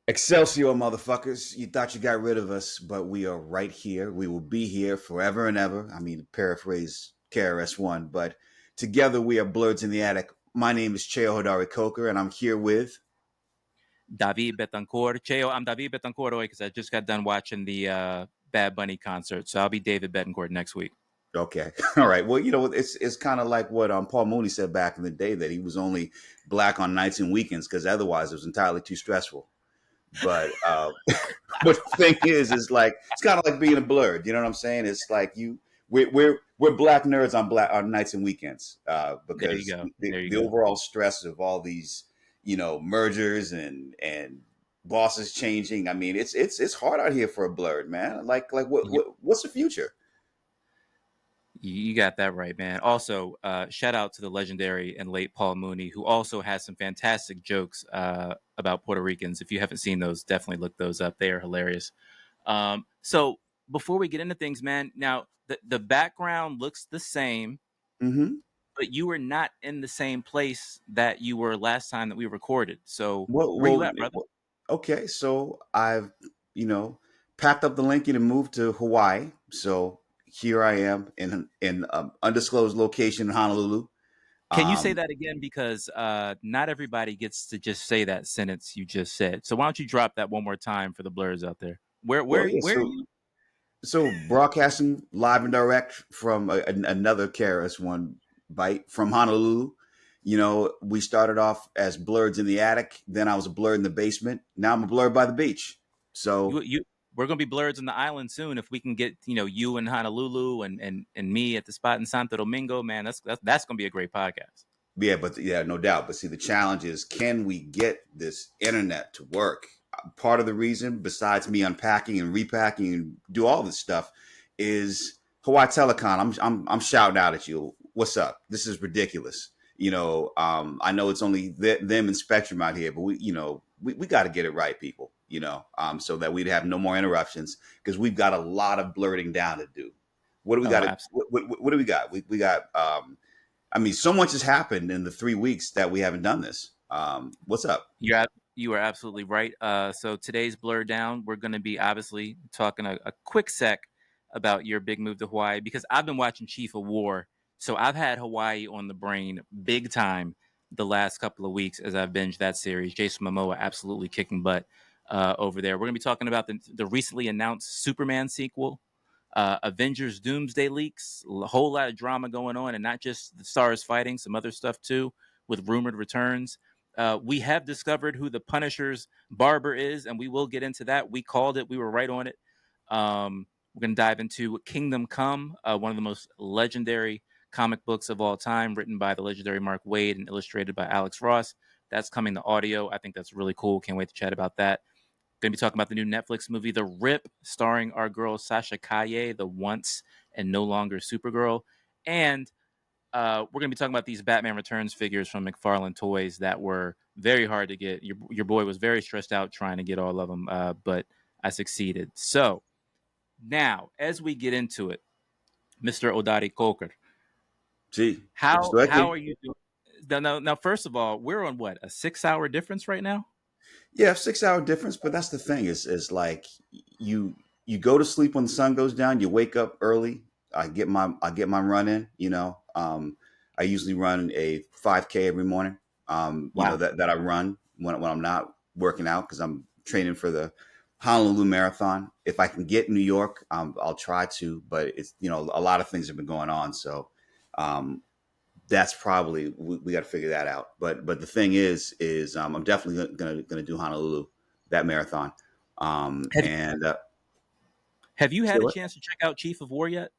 Excelsior, motherfuckers. You thought you got rid of us, but we are right here. We will be here forever and ever. I mean, to paraphrase KRS-One, but together we are Blerds in the Attic. My name is Cheo Hodari Coker, and I'm here with... David Betancourt. Cheo, I'm David Betancourt because I just got done watching the Bad Bunny concert. So I'll be David Betancourt next week. Okay. All right. Well, it's kind of like what Paul Mooney said back in the day, that he was only black on nights and weekends because otherwise it was entirely too stressful. But but the thing is like it's kind of like being a blerd. You know what I'm saying? It's like we're black nerds on nights and weekends because the overall stress of all these mergers and bosses changing. I mean, it's hard out here for a blerd, man. Like what's the future? You got that right, man. Also, shout out to the legendary and late Paul Mooney, who also has some fantastic jokes about Puerto Ricans. If you haven't seen those, definitely look those up. They are hilarious. So before we get into things, man, now the background looks the same, but you were not in the same place that you were last time that we recorded. So where you at, brother? Okay, so I've packed up the Lincoln and moved to Hawaii. So here I am in an undisclosed location in Honolulu. Can you say that again? Because not everybody gets to just say that sentence you just said. So why don't you drop that one more time for the blurs out there? Where are you? So broadcasting live and direct from another KRS-One bite from Honolulu. We started off as Blerds in the Attic. Then I was a blerd in the basement. Now I'm a blerd by the beach. So we're going to be blerds on the island soon. If we can get, you in Honolulu and me at the spot in Santo Domingo, man, that's going to be a great podcast. Yeah, no doubt. But see, the challenge is, can we get this internet to work? Part of the reason, besides me unpacking and repacking and do all this stuff, is Hawaii Telecom. I'm shouting out at you. What's up? This is ridiculous. I know it's only them and Spectrum out here, but we got to get it right, people. So that we'd have no more interruptions, because we've got a lot of blurting down to do. What do we got? What do we got? We got. I mean, so much has happened in the 3 weeks that we haven't done this. What's up? You are absolutely right. So today's Blur Down, we're going to be obviously talking a quick sec about your big move to Hawaii, because I've been watching Chief of War. So I've had Hawaii on the brain big time the last couple of weeks as I've binged that series. Jason Momoa absolutely kicking butt over there. We're going to be talking about the recently announced Superman sequel, Avengers Doomsday leaks, a whole lot of drama going on, and not just the stars fighting, some other stuff too with rumored returns. We have discovered who the Punisher's barber is, and we will get into that. We called it. We were right on it. We're going to dive into Kingdom Come, one of the most legendary comic books of all time, written by the legendary Mark Waid and illustrated by Alex Ross. That's coming to audio. I think that's really cool. Can't wait to chat about that. Going to be talking about the new Netflix movie, The Rip, starring our girl Sasha Calle, the once and no longer Supergirl. And we're going to be talking about these Batman Returns figures from McFarlane Toys that were very hard to get. Your boy was very stressed out trying to get all of them, but I succeeded. So now, as we get into it, Mr. Hodari Coker, how are you doing? Now, first of all, we're on what, a 6-hour difference right now? Yeah, 6-hour difference, but that's the thing is like you go to sleep when the sun goes down, you wake up early. I get my run in, I usually run a 5K every morning. Wow. That I run when I'm not working out, because I'm training for the Honolulu Marathon. If I can get New York, I'll try to, but it's, a lot of things have been going on. So, that's probably, we got to figure that out. But the thing is I'm definitely gonna do Honolulu, that marathon. Have you had a chance to check out Chief of War yet?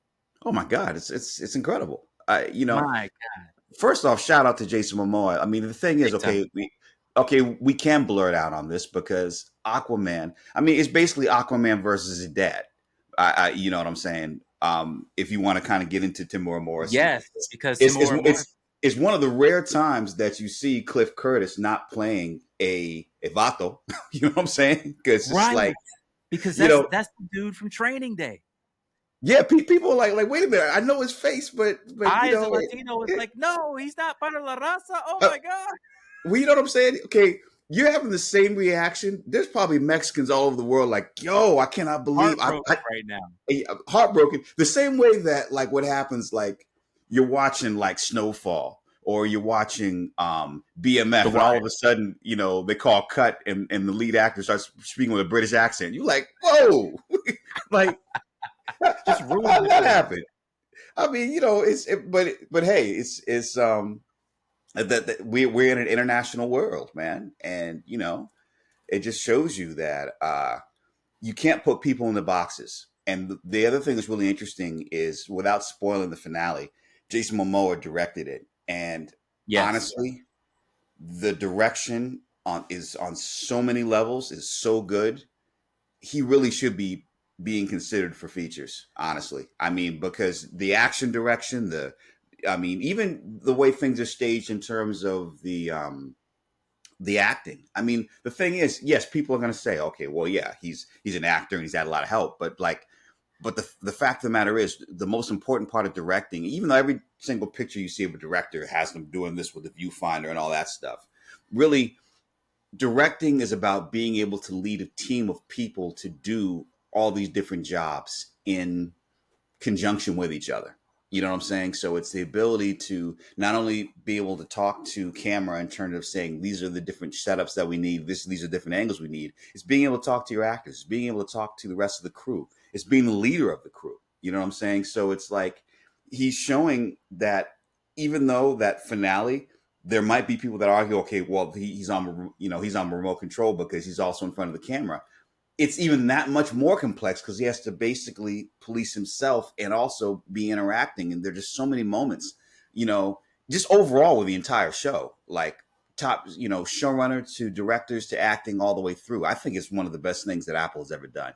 Oh my God, it's incredible. My God. First off, shout out to Jason Momoa. I mean, the thing is, we can blur it out on this, because Aquaman. I mean, it's basically Aquaman versus his dad. You know what I'm saying? If you want to kind of get into Timur Morrison. Yes, because it's one of the rare times that you see Cliff Curtis not playing a vato. You know what I'm saying? Because because that's the dude from Training Day. Yeah, people are like, wait a minute, I know his face, but I, as a Latino, it's like, no, he's not part of La Raza. Oh my God. Well, you know what I'm saying? Okay, you're having the same reaction. There's probably Mexicans all over the world like, yo, I cannot believe Heartbroken right now. heartbroken. The same way that like what happens like you're watching like Snowfall or you're watching The BMF and all Wire. of a sudden, they call cut and the lead actor starts speaking with a British accent. You're like, whoa, like Just how ruined the that show. happened? I mean, but hey, it's that we're in an international world, man, and it just shows you that you can't put people in the boxes. And the other thing that's really interesting is, without spoiling the finale, Jason Momoa directed it, and Yes. honestly, the direction on so many levels is so good. He really should be being considered for features. Honestly, I mean, because the action direction, I mean, even the way things are staged in terms of the acting. I mean, the thing is, yes, people are going to say, okay, well, yeah, he's an actor and he's had a lot of help, but the fact of the matter is, the most important part of directing, even though every single picture you see of a director has them doing this with the viewfinder and all that stuff, really, directing is about being able to lead a team of people to do all these different jobs in conjunction with each other. You know what I'm saying? So it's the ability to not only be able to talk to camera in terms of saying these are the different setups that we need, these are different angles we need. It's being able to talk to your actors, it's being able to talk to the rest of the crew. It's being the leader of the crew. You know what I'm saying? So it's like he's showing that even though that finale, there might be people that argue, okay, well, he's on he's on remote control because he's also in front of the camera. It's even that much more complex because he has to basically police himself and also be interacting. And there are just so many moments, just overall with the entire show, like top, showrunner to directors to acting all the way through. I think it's one of the best things that Apple has ever done.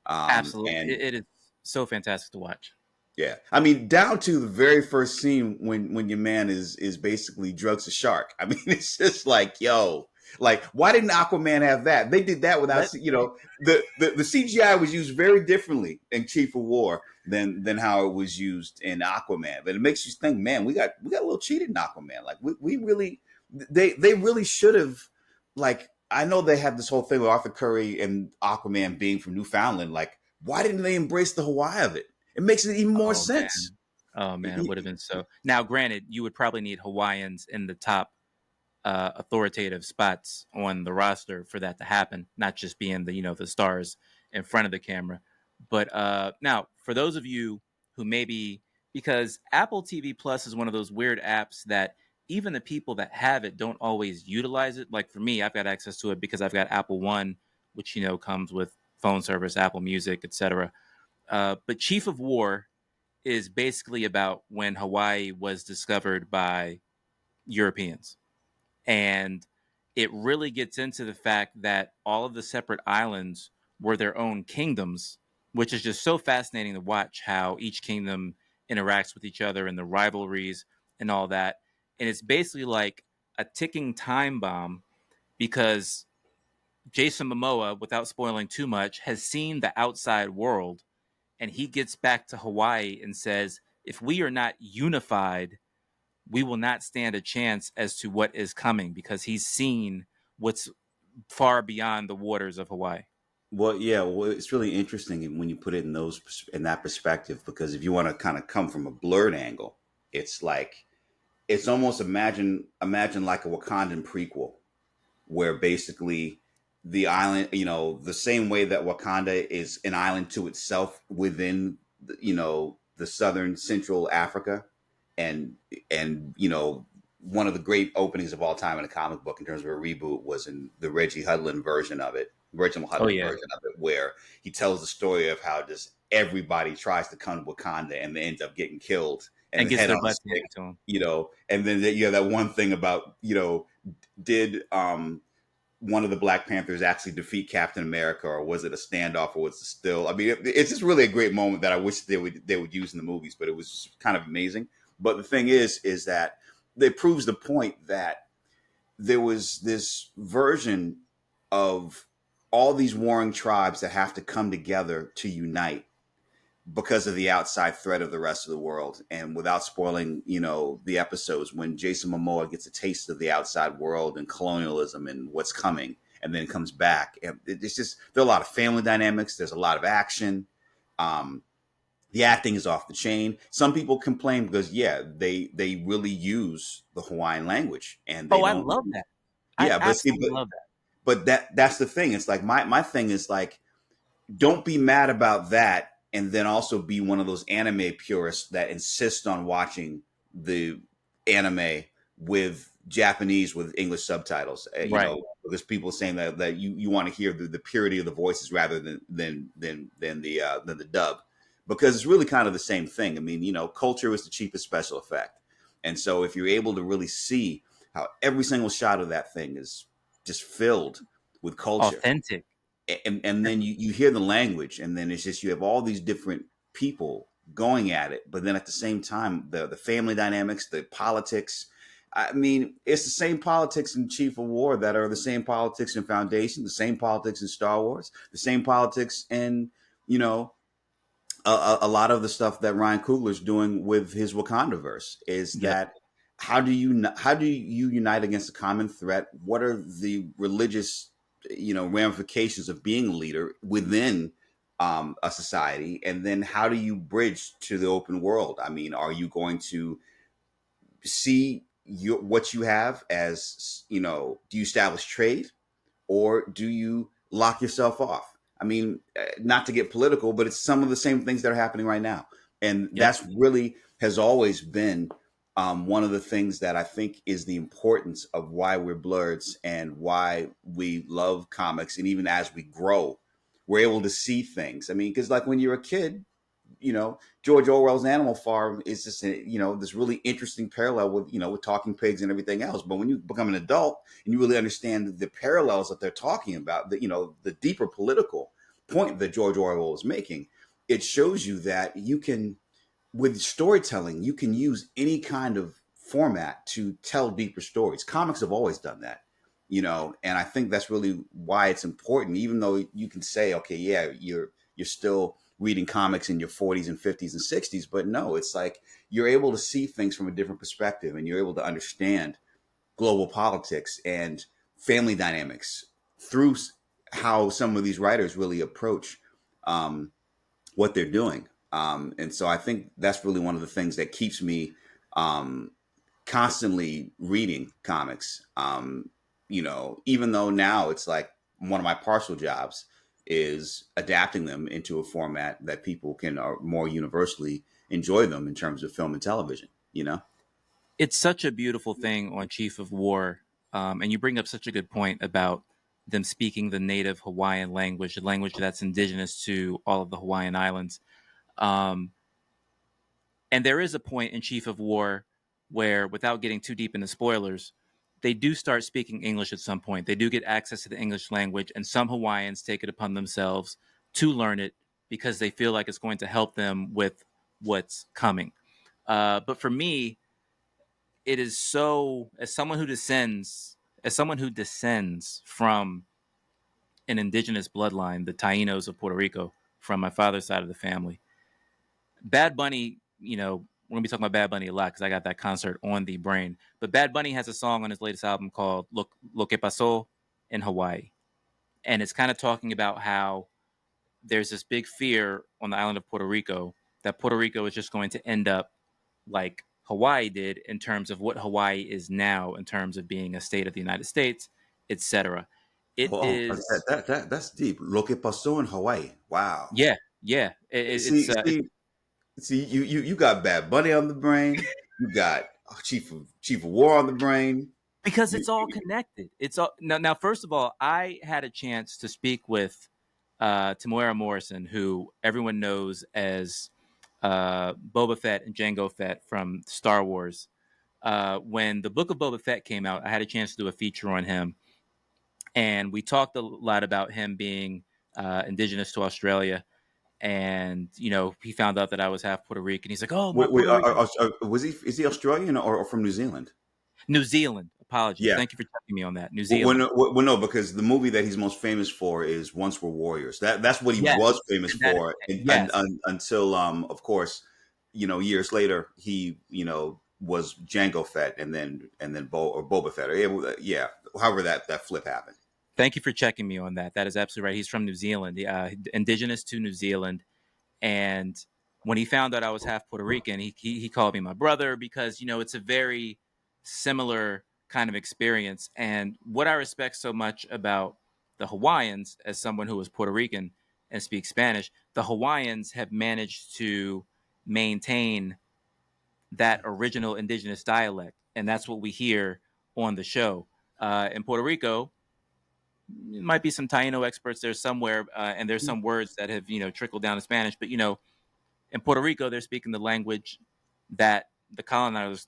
Absolutely. And It is so fantastic to watch. yeah, I mean, down to the very first scene when your man is basically drugs a shark. I mean, it's just like, yo, like, why didn't Aquaman have that? They did that without, Let the CGI was used very differently in Chief of War than how it was used in Aquaman. But it makes you think, man, we got a little cheated in Aquaman. Like, we really, they really should have, like, I know they had this whole thing with Arthur Curry and Aquaman being from Newfoundland. Like, why didn't they embrace the Hawaii of it? It makes it even more Oh sense. man. Oh man, it would have been so. Now, granted, you would probably need Hawaiians in the top authoritative spots on the roster for that to happen, not just being the stars in front of the camera. But now, for those of you who maybe, because Apple TV Plus is one of those weird apps that even the people that have it don't always utilize it. Like for me, I've got access to it because I've got Apple One, which comes with phone service, Apple Music, etc. But Chief of War is basically about when Hawaii was discovered by Europeans. And it really gets into the fact that all of the separate islands were their own kingdoms, which is just so fascinating to watch how each kingdom interacts with each other and the rivalries and all that. And it's basically like a ticking time bomb because Jason Momoa, without spoiling too much, has seen the outside world and he gets back to Hawaii and says, if we are not unified, we will not stand a chance as to what is coming because he's seen what's far beyond the waters of Hawaii. Well, yeah, well, it's really interesting when you put it in that perspective, because if you want to kind of come from a blurred angle, it's like it's almost imagine like a Wakandan prequel where basically the island, the same way that Wakanda is an island to itself within, the southern central Africa, and one of the great openings of all time in a comic book in terms of a reboot was in the Reggie Hudlin version of it, original Oh Hudlin yeah. version of it, where he tells the story of how just everybody tries to come to Wakanda and they end up getting killed and And the gets head their on a butts stick, handed to him. and then you have that one thing about, did one of the Black Panthers actually defeat Captain America, or was it a standoff, or was it still? I mean, it's just really a great moment that I wish they would use in the movies, but it was just kind of amazing. But the thing is that it proves the point that there was this version of all these warring tribes that have to come together to unite, because of the outside threat of the rest of the world. And without spoiling, the episodes, when Jason Momoa gets a taste of the outside world and colonialism and what's coming, and then comes back, and it's just, there are a lot of family dynamics. There's a lot of action. Um, the acting is off the chain. Some people complain because, yeah, they really use the Hawaiian language, and they Oh, I don't. love that. I Yeah, but see, absolutely love that. but that's the thing. It's like my thing is like, don't be mad about that, and then also be one of those anime purists that insist on watching the anime with Japanese with English subtitles. Right. There's people saying that you want to hear the purity of the voices rather than the dub, because it's really kind of the same thing. I mean, culture is the cheapest special effect, and so if you're able to really see how every single shot of that thing is just filled with culture, Authentic. and then you hear the language, and then it's just, you have all these different people going at it, but then at the same time, the family dynamics, the politics. I mean, it's the same politics in Chief of War that are the same politics in Foundation, the same politics in Star Wars, the same politics in, you know a lot of the stuff that Ryan Coogler's doing with his Wakandaverse. Is Yep. that, how do you unite against a common threat? What are the religious ramifications of being a leader within a society? And then how do you bridge to the open world? I mean, are you going to see what you have as, do you establish trade, or do you lock yourself off? I mean, not to get political, but it's some of the same things that are happening right now. And Yep. that's really has always been one of the things that I think is the importance of why we're Blerds and why we love comics. And even as we grow, we're able to see things. I mean, because like when you're a kid, George Orwell's Animal Farm is just this really interesting parallel with talking pigs and everything else. But when you become an adult and you really understand the parallels that they're talking about, the deeper political point that George Orwell is making, it shows you that you can, with storytelling, you can use any kind of format to tell deeper stories. Comics have always done that, and I think that's really why it's important. Even though you can say, okay, yeah, you're still reading comics in your 40s and 50s and 60s, but no, it's like you're able to see things from a different perspective, and you're able to understand global politics and family dynamics through how some of these writers really approach what they're doing. And so I think that's really one of the things that keeps me constantly reading comics. Even though now it's like one of my partial jobs is adapting them into a format that people can more universally enjoy them in terms of film and television. It's such a beautiful thing on Chief of War, and you bring up such a good point about them speaking the native Hawaiian language, the language that's indigenous to all of the Hawaiian Islands. Um, and there is a point in Chief of War where, without getting too deep into spoilers, they do start speaking English at some point. They do get access to the English language, and some Hawaiians take it upon themselves to learn it because they feel like it's going to help them with what's coming. But for me, it is so, as someone who descends from an indigenous bloodline, the Tainos of Puerto Rico, from my father's side of the family. Bad Bunny, we're gonna be talking about Bad Bunny a lot because I got that concert on the brain. But Bad Bunny has a song on his latest album called "Lo Que Pasó" in Hawaii, and it's kind of talking about how there's this big fear on the island of Puerto Rico that Puerto Rico is just going to end up like Hawaii did in terms of what Hawaii is now, in terms of being a state of the United States, etc. It Oh, is, that's deep. Lo que pasó in Hawaii. Wow. yeah, yeah. See, It's see, see. You got Bad Bunny on the brain. You got Chief of War on the brain. because You, it's all connected. It's all now. Now, first of all, I had a chance to speak with Temuera Morrison, who everyone knows as Boba Fett and Jango Fett from Star Wars. When the Book of Boba Fett came out, I had a chance to do a feature on him, and we talked a lot about him being indigenous to Australia. And he found out that I was half Puerto Rican. He's like, "Oh, my wait, Puerto Rican." was he? Is he Australian or from New Zealand? New Zealand, Apologies. Yeah. Thank you for checking me on that. New Well, Zealand. no, well, no, because the movie that he's most famous for is Once Were Warriors. That's what he Yes. was famous And that, for, yes. until, of course, years later he, was Jango Fett, and then Boba Fett. Yeah, however that flip happened. Thank you for checking me on that. That is absolutely right. He's from New Zealand, indigenous to New Zealand. And when he found out I was half Puerto Rican, he called me my brother because, it's a very similar kind of experience. And what I respect so much about the Hawaiians, as someone who is Puerto Rican and speaks Spanish, the Hawaiians have managed to maintain that original indigenous dialect. And that's what we hear on the show. In Puerto Rico, might be some Taino experts there somewhere, and there's some words that have trickled down to Spanish. But in Puerto Rico, they're speaking the language that the colonizers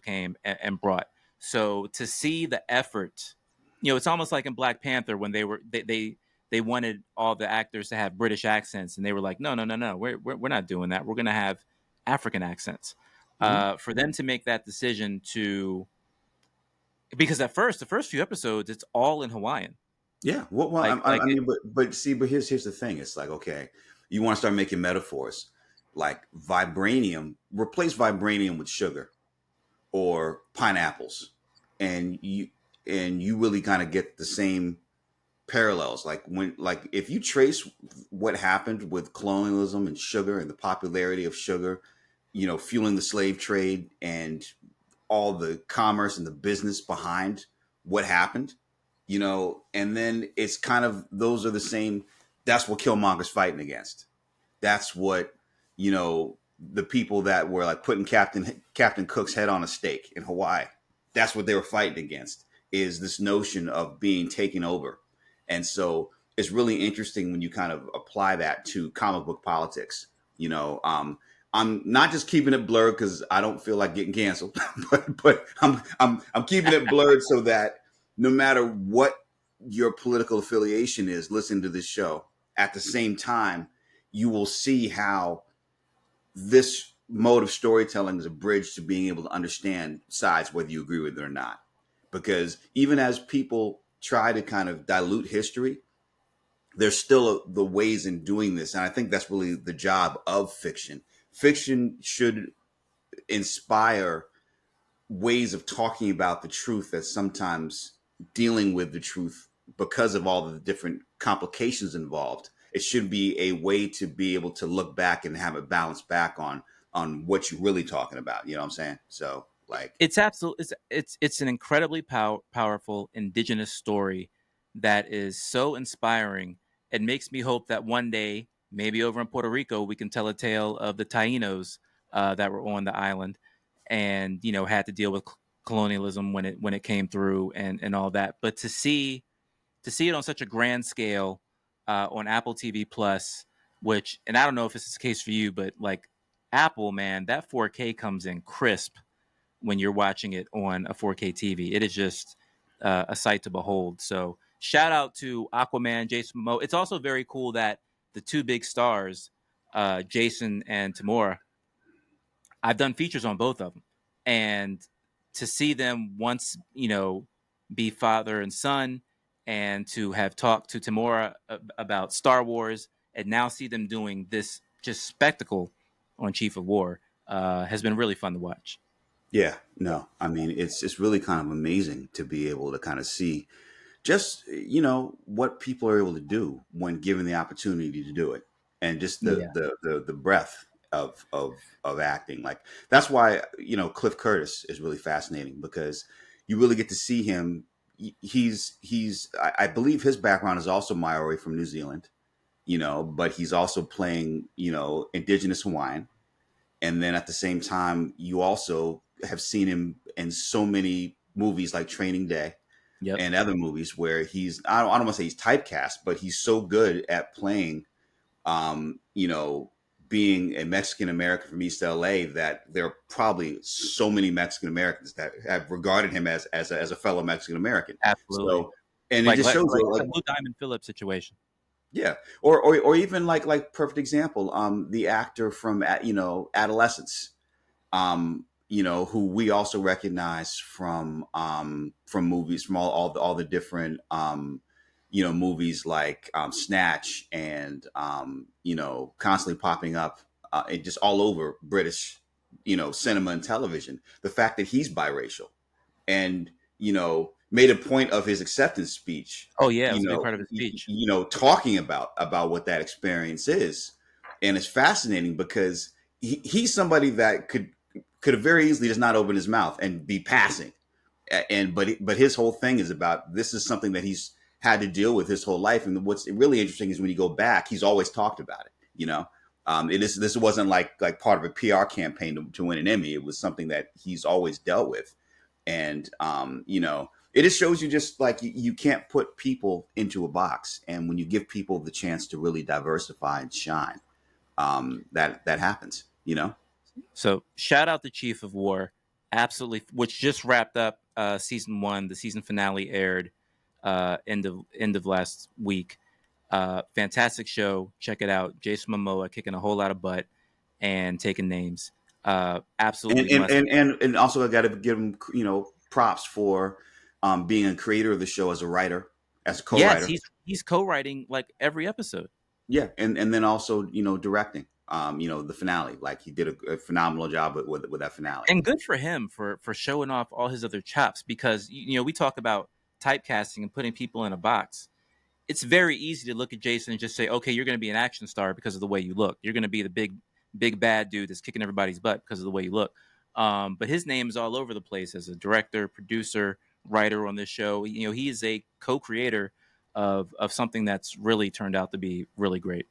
came and brought. So to see the effort, it's almost like in Black Panther when they wanted all the actors to have British accents, and they were like, no, no, no, no, we're not doing that. We're going to have African accents. Mhm. For them to make that decision because at first, the first few episodes, it's all in Hawaiian. Yeah. Well, I mean, but here's the thing. It's like, okay, you want to start making metaphors, like vibranium. Replace vibranium with sugar or pineapples, and you really kind of get the same parallels. Like if you trace what happened with colonialism and sugar and the popularity of sugar, fueling the slave trade and all the commerce and the business behind what happened, and then it's kind of, those are the same. That's what Killmonger's fighting against. That's what, the people that were like putting Captain Cook's head on a stake in Hawaii. That's what they were fighting against, is this notion of being taken over. And so it's really interesting when you kind of apply that to comic book politics. I'm not just keeping it blurred because I don't feel like getting canceled, but I'm keeping it blurred so that no matter what your political affiliation is, listening to this show at the same time, you will see how this mode of storytelling is a bridge to being able to understand sides, whether you agree with it or not. Because even as people try to kind of dilute history, there's still the ways in doing this. And I think that's really the job of fiction. Fiction should inspire ways of talking about the truth that sometimes dealing with the truth, because of all the different complications involved, it should be a way to be able to look back and have it balance back on what you're really talking about. You know what I'm saying? So like, It's absolutely it's an incredibly powerful indigenous story that is so inspiring. It makes me hope that one day, maybe over in Puerto Rico, we can tell a tale of the Tainos that were on the island and had to deal with colonialism when it came through and all that. But to see it on such a grand scale on Apple TV Plus, which, and I don't know if this is the case for you, but like Apple, man, that 4K comes in crisp when you're watching it on a 4K TV. It is just a sight to behold. So shout out to Aquaman, Jason Momoa. It's also very cool that the two big stars, Jason and Tamora, I've done features on both of them, and to see them once, be father and son, and to have talked to Tamora about Star Wars, and now see them doing this just spectacle on Chief of War, has been really fun to watch. yeah, no, I mean, it's really kind of amazing to be able to kind of see just, what people are able to do when given the opportunity to do it, and just the Yeah. the breadth of acting. Like, that's why, Cliff Curtis is really fascinating, because you really get to see him. I believe his background is also Maori from New Zealand, but he's also playing, indigenous Hawaiian. And then at the same time, you also have seen him in so many movies like Training Day Yep. and other movies where I don't want to say he's typecast, but he's so good at playing, um, you know, being a Mexican American from East LA, that there are probably so many Mexican Americans that have regarded him as a fellow Mexican American. Absolutely. So, and it Like just like shows like you, it's a like, Blue Diamond Phillips situation. yeah, or even like perfect example, the actor from Adolescence, who we also recognize from movies, from all the different movies like Snatch and constantly popping up and just all over British cinema and television. The fact that he's biracial and made a point of his acceptance speech, Oh yeah, it was a big part of his speech. talking about what that experience is, and it's fascinating because he's somebody that could have very easily just not opened his mouth and be passing, but his whole thing is about, this is something that he's had to deal with his whole life, and what's really interesting is when you go back, he's always talked about it. This wasn't like part of a PR campaign to win an Emmy. It was something that he's always dealt with, and it just shows you just like you can't put people into a box, and when you give people the chance to really diversify and shine, that happens. So shout out to Chief of War, absolutely, which just wrapped up season 1. The season finale aired end of last week. Fantastic show. Check it out. Jason Momoa kicking a whole lot of butt and taking names. Absolutely. And also I got to give him props for being a creator of the show, as a writer, as a co-writer. Yes, he's co-writing like every episode. Yeah, and then also directing. The finale, like he did a phenomenal job with that finale. And good for him for showing off all his other chops, because we talk about typecasting and putting people in a box. It's very easy to look at Jason and just say, okay, you're going to be an action star because of the way you look. You're going to be the big bad dude that's kicking everybody's butt because of the way you look. But his name is all over the place as a director, producer, writer on this show. He is a co-creator of something that's really turned out to be really great.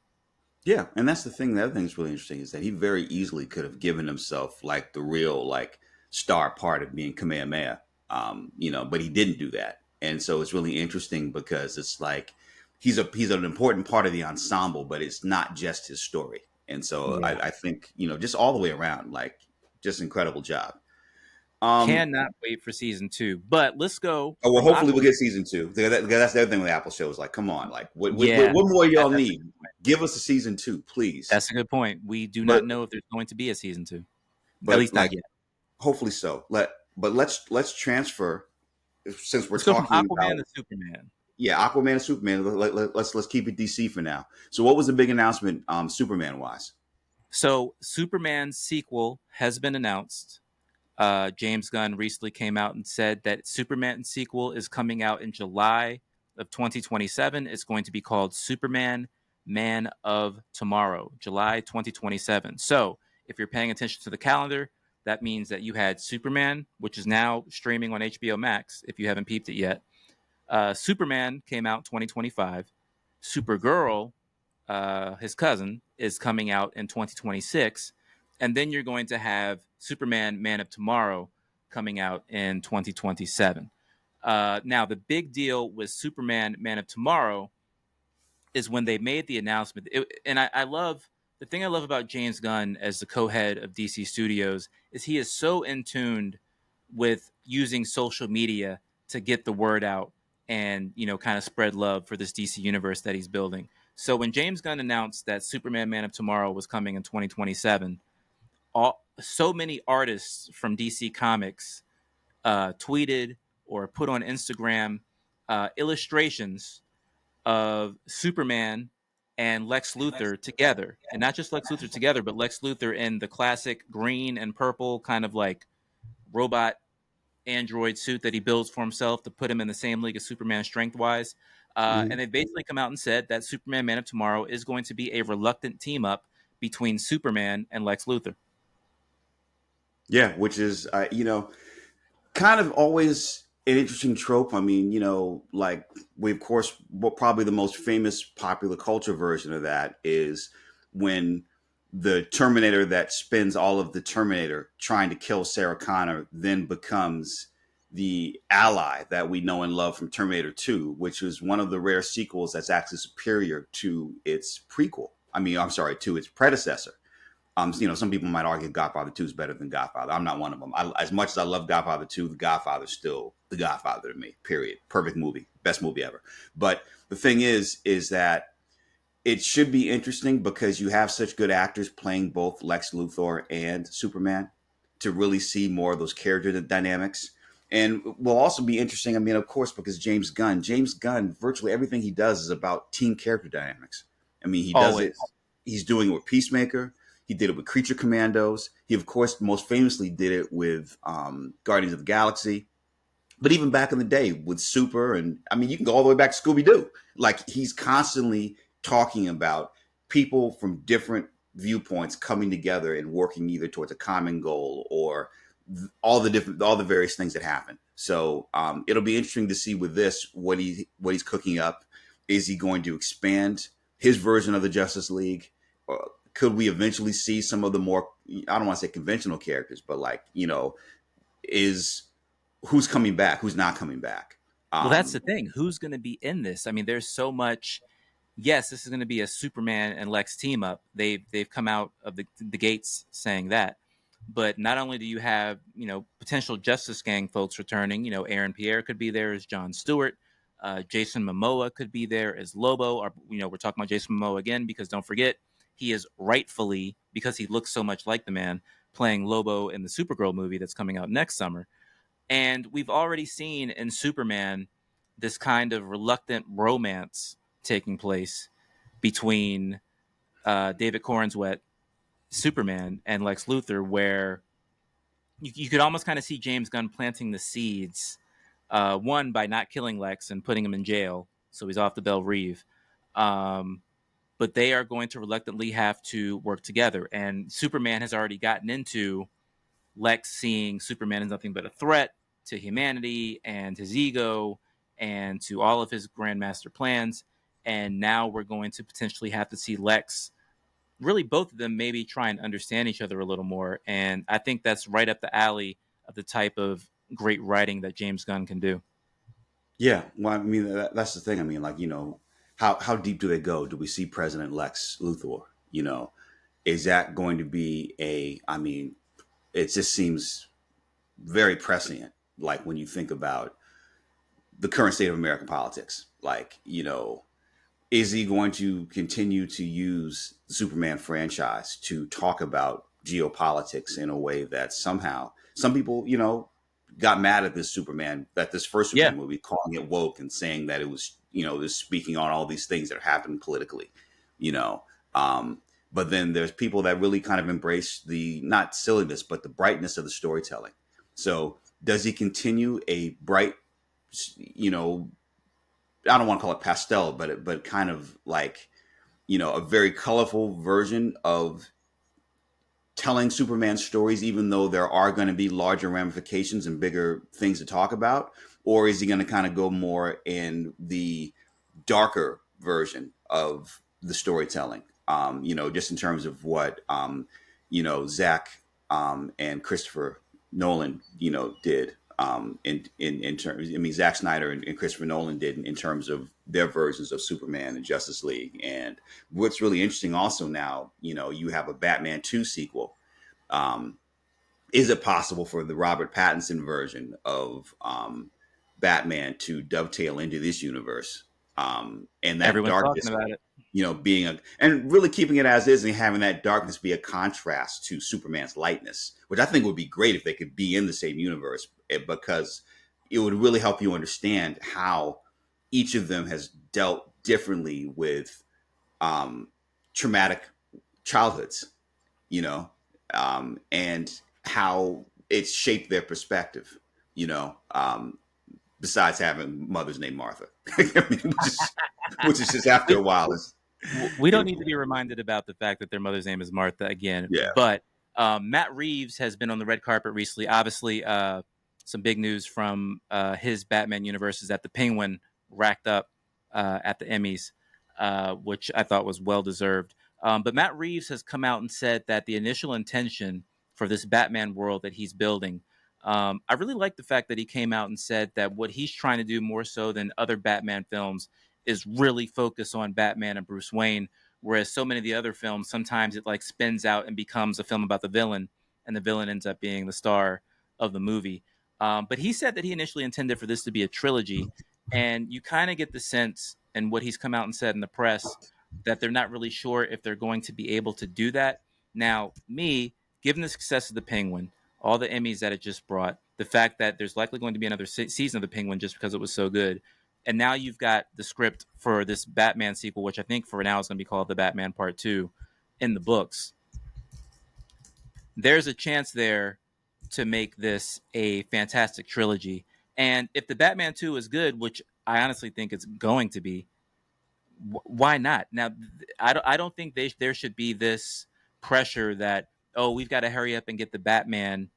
Yeah, and that's the thing. The other thing that's really interesting is that he very easily could have given himself like the real like star part of being Kamehameha, but he didn't do that. And so it's really interesting because it's like he's an important part of the ensemble, but it's not just his story. And so Yeah. I think just all the way around, like just incredible job. Cannot wait for season 2. But let's go. Oh, well, hopefully we'll get season 2. That's the other thing with Apple shows. Like, come on, like, what more y'all need? Give us a season 2, please. That's a good point. We do not know if there's going to be a season 2, but at least not yet. Hopefully so. Let's transfer, since we're talking about Aquaman and Superman. Yeah, Aquaman and Superman. Let's keep it DC for now. So, what was the big announcement, Superman wise? So, Superman's sequel has been announced. James Gunn recently came out and said that Superman sequel is coming out in July of 2027. It's going to be called Superman Man of Tomorrow, July 2027. So if you're paying attention to the calendar, that means that you had Superman, which is now streaming on HBO Max, if you haven't peeped it yet. Superman came out 2025. Supergirl, his cousin, is coming out in 2026. And then you're going to have Superman, Man of Tomorrow coming out in 2027. Now, the big deal with Superman, Man of Tomorrow is when they made the announcement. I love, the thing I love about James Gunn as the co-head of DC Studios is he is so in tune with using social media to get the word out and, kind of spread love for this DC universe that he's building. So when James Gunn announced that Superman, Man of Tomorrow was coming in 2027, so many artists from DC Comics tweeted or put on Instagram illustrations of Superman and Lex Luthor together. And not just Lex Luthor together, but Lex Luthor in the classic green and purple kind of like robot android suit that he builds for himself to put him in the same league as Superman strength-wise. And they've basically come out and said that Superman Man of Tomorrow is going to be a reluctant team-up between Superman and Lex Luthor. Yeah, which is, kind of always an interesting trope. I mean, like we, of course, probably the most famous popular culture version of that is when the Terminator that spends all of the Terminator trying to kill Sarah Connor then becomes the ally that we know and love from Terminator 2, which was one of the rare sequels that's actually superior to its prequel. To its predecessor. Some people might argue Godfather 2 is better than Godfather. I'm not one of them. As much as I love Godfather 2, The Godfather's still The Godfather to me, period. Perfect movie. Best movie ever. But the thing is that it should be interesting because you have such good actors playing both Lex Luthor and Superman to really see more of those character dynamics. And will also be interesting. I mean, of course, because James Gunn, virtually everything he does is about team character dynamics. I mean, he does it. Always. He's doing it with Peacemaker. He did it with Creature Commandos. He, of course, most famously did it with Guardians of the Galaxy. But even back in the day with Super, and I mean, you can go all the way back to Scooby Doo. Like he's constantly talking about people from different viewpoints coming together and working either towards a common goal or all the various things that happen. So it'll be interesting to see with this what he's cooking up. Is he going to expand his version of the Justice League? Could we eventually see some of the more, I don't want to say conventional characters, but like, is who's coming back, who's not coming back? Well, that's the thing. Who's going to be in this? I mean, there's so much. Yes, this is going to be a Superman and Lex team up. They've come out of the gates saying that. But not only do you have, potential Justice Gang folks returning, Aaron Pierre could be there as John Stewart. Jason Momoa could be there as Lobo. Or, we're talking about Jason Momoa again because don't forget, he is rightfully, because he looks so much like the man, playing Lobo in the Supergirl movie that's coming out next summer. And we've already seen in Superman this kind of reluctant romance taking place between David Cornswet, Superman, and Lex Luthor, where you could almost kind of see James Gunn planting the seeds, one, by not killing Lex and putting him in jail, so he's off the Belle Reve. But they are going to reluctantly have to work together. And Superman has already gotten into Lex seeing Superman as nothing but a threat to humanity and his ego and to all of his grandmaster plans. And now we're going to potentially have to see Lex, really both of them, maybe try and understand each other a little more. And I think that's right up the alley of the type of great writing that James Gunn can do. Yeah, well, I mean, that's the thing. I mean, like, how deep do they go? Do we see President Lex Luthor? Is that going to be I mean, it just seems very prescient. Like when you think about the current state of American politics, like, is he going to continue to use the Superman franchise to talk about geopolitics in a way that somehow some people, got mad at this first Yeah. Superman movie, calling it woke and saying that it was, this speaking on all these things that are happening politically, you know. But then there's people that really kind of embrace the not silliness, but the brightness of the storytelling. So does he continue a bright, I don't want to call it pastel, but kind of like, a very colorful version of telling Superman stories, even though there are going to be larger ramifications and bigger things to talk about? Or is he going to kind of go more in the darker version of the storytelling? Just in terms of what, Zach and Christopher Nolan, did in terms, I mean, Zack Snyder and Christopher Nolan did in terms of their versions of Superman and Justice League. And what's really interesting also now, you have a Batman 2 sequel. Is it possible for the Robert Pattinson version of Batman to dovetail into this universe? And that Everyone's darkness, talking about it. being and really keeping it as is and having that darkness be a contrast to Superman's lightness, which I think would be great if they could be in the same universe, because it would really help you understand how each of them has dealt differently with traumatic childhoods, and how it's shaped their perspective, besides having mothers named Martha, I mean, which is just after a while. We don't need to be reminded about the fact that their mother's name is Martha again. Yeah. But Matt Reeves has been on the red carpet recently. Obviously, some big news from his Batman universe is that the Penguin racked up at the Emmys, which I thought was well deserved. But Matt Reeves has come out and said that the initial intention for this Batman world that he's building, I really like the fact that he came out and said that what he's trying to do more so than other Batman films is really focus on Batman and Bruce Wayne, whereas so many of the other films, sometimes it like spins out and becomes a film about the villain, and the villain ends up being the star of the movie. But he said that he initially intended for this to be a trilogy, and you kind of get the sense, and what he's come out and said in the press, that they're not really sure if they're going to be able to do that. Now, given the success of the Penguin, all the Emmys that it just brought, the fact that there's likely going to be another season of The Penguin just because it was so good, and now you've got the script for this Batman sequel, which I think for now is going to be called The Batman Part 2, in the books. There's a chance there to make this a fantastic trilogy. And if the Batman 2 is good, which I honestly think it's going to be, why not? Now, I don't think there should be this pressure that, oh, we've got to hurry up and get the Batman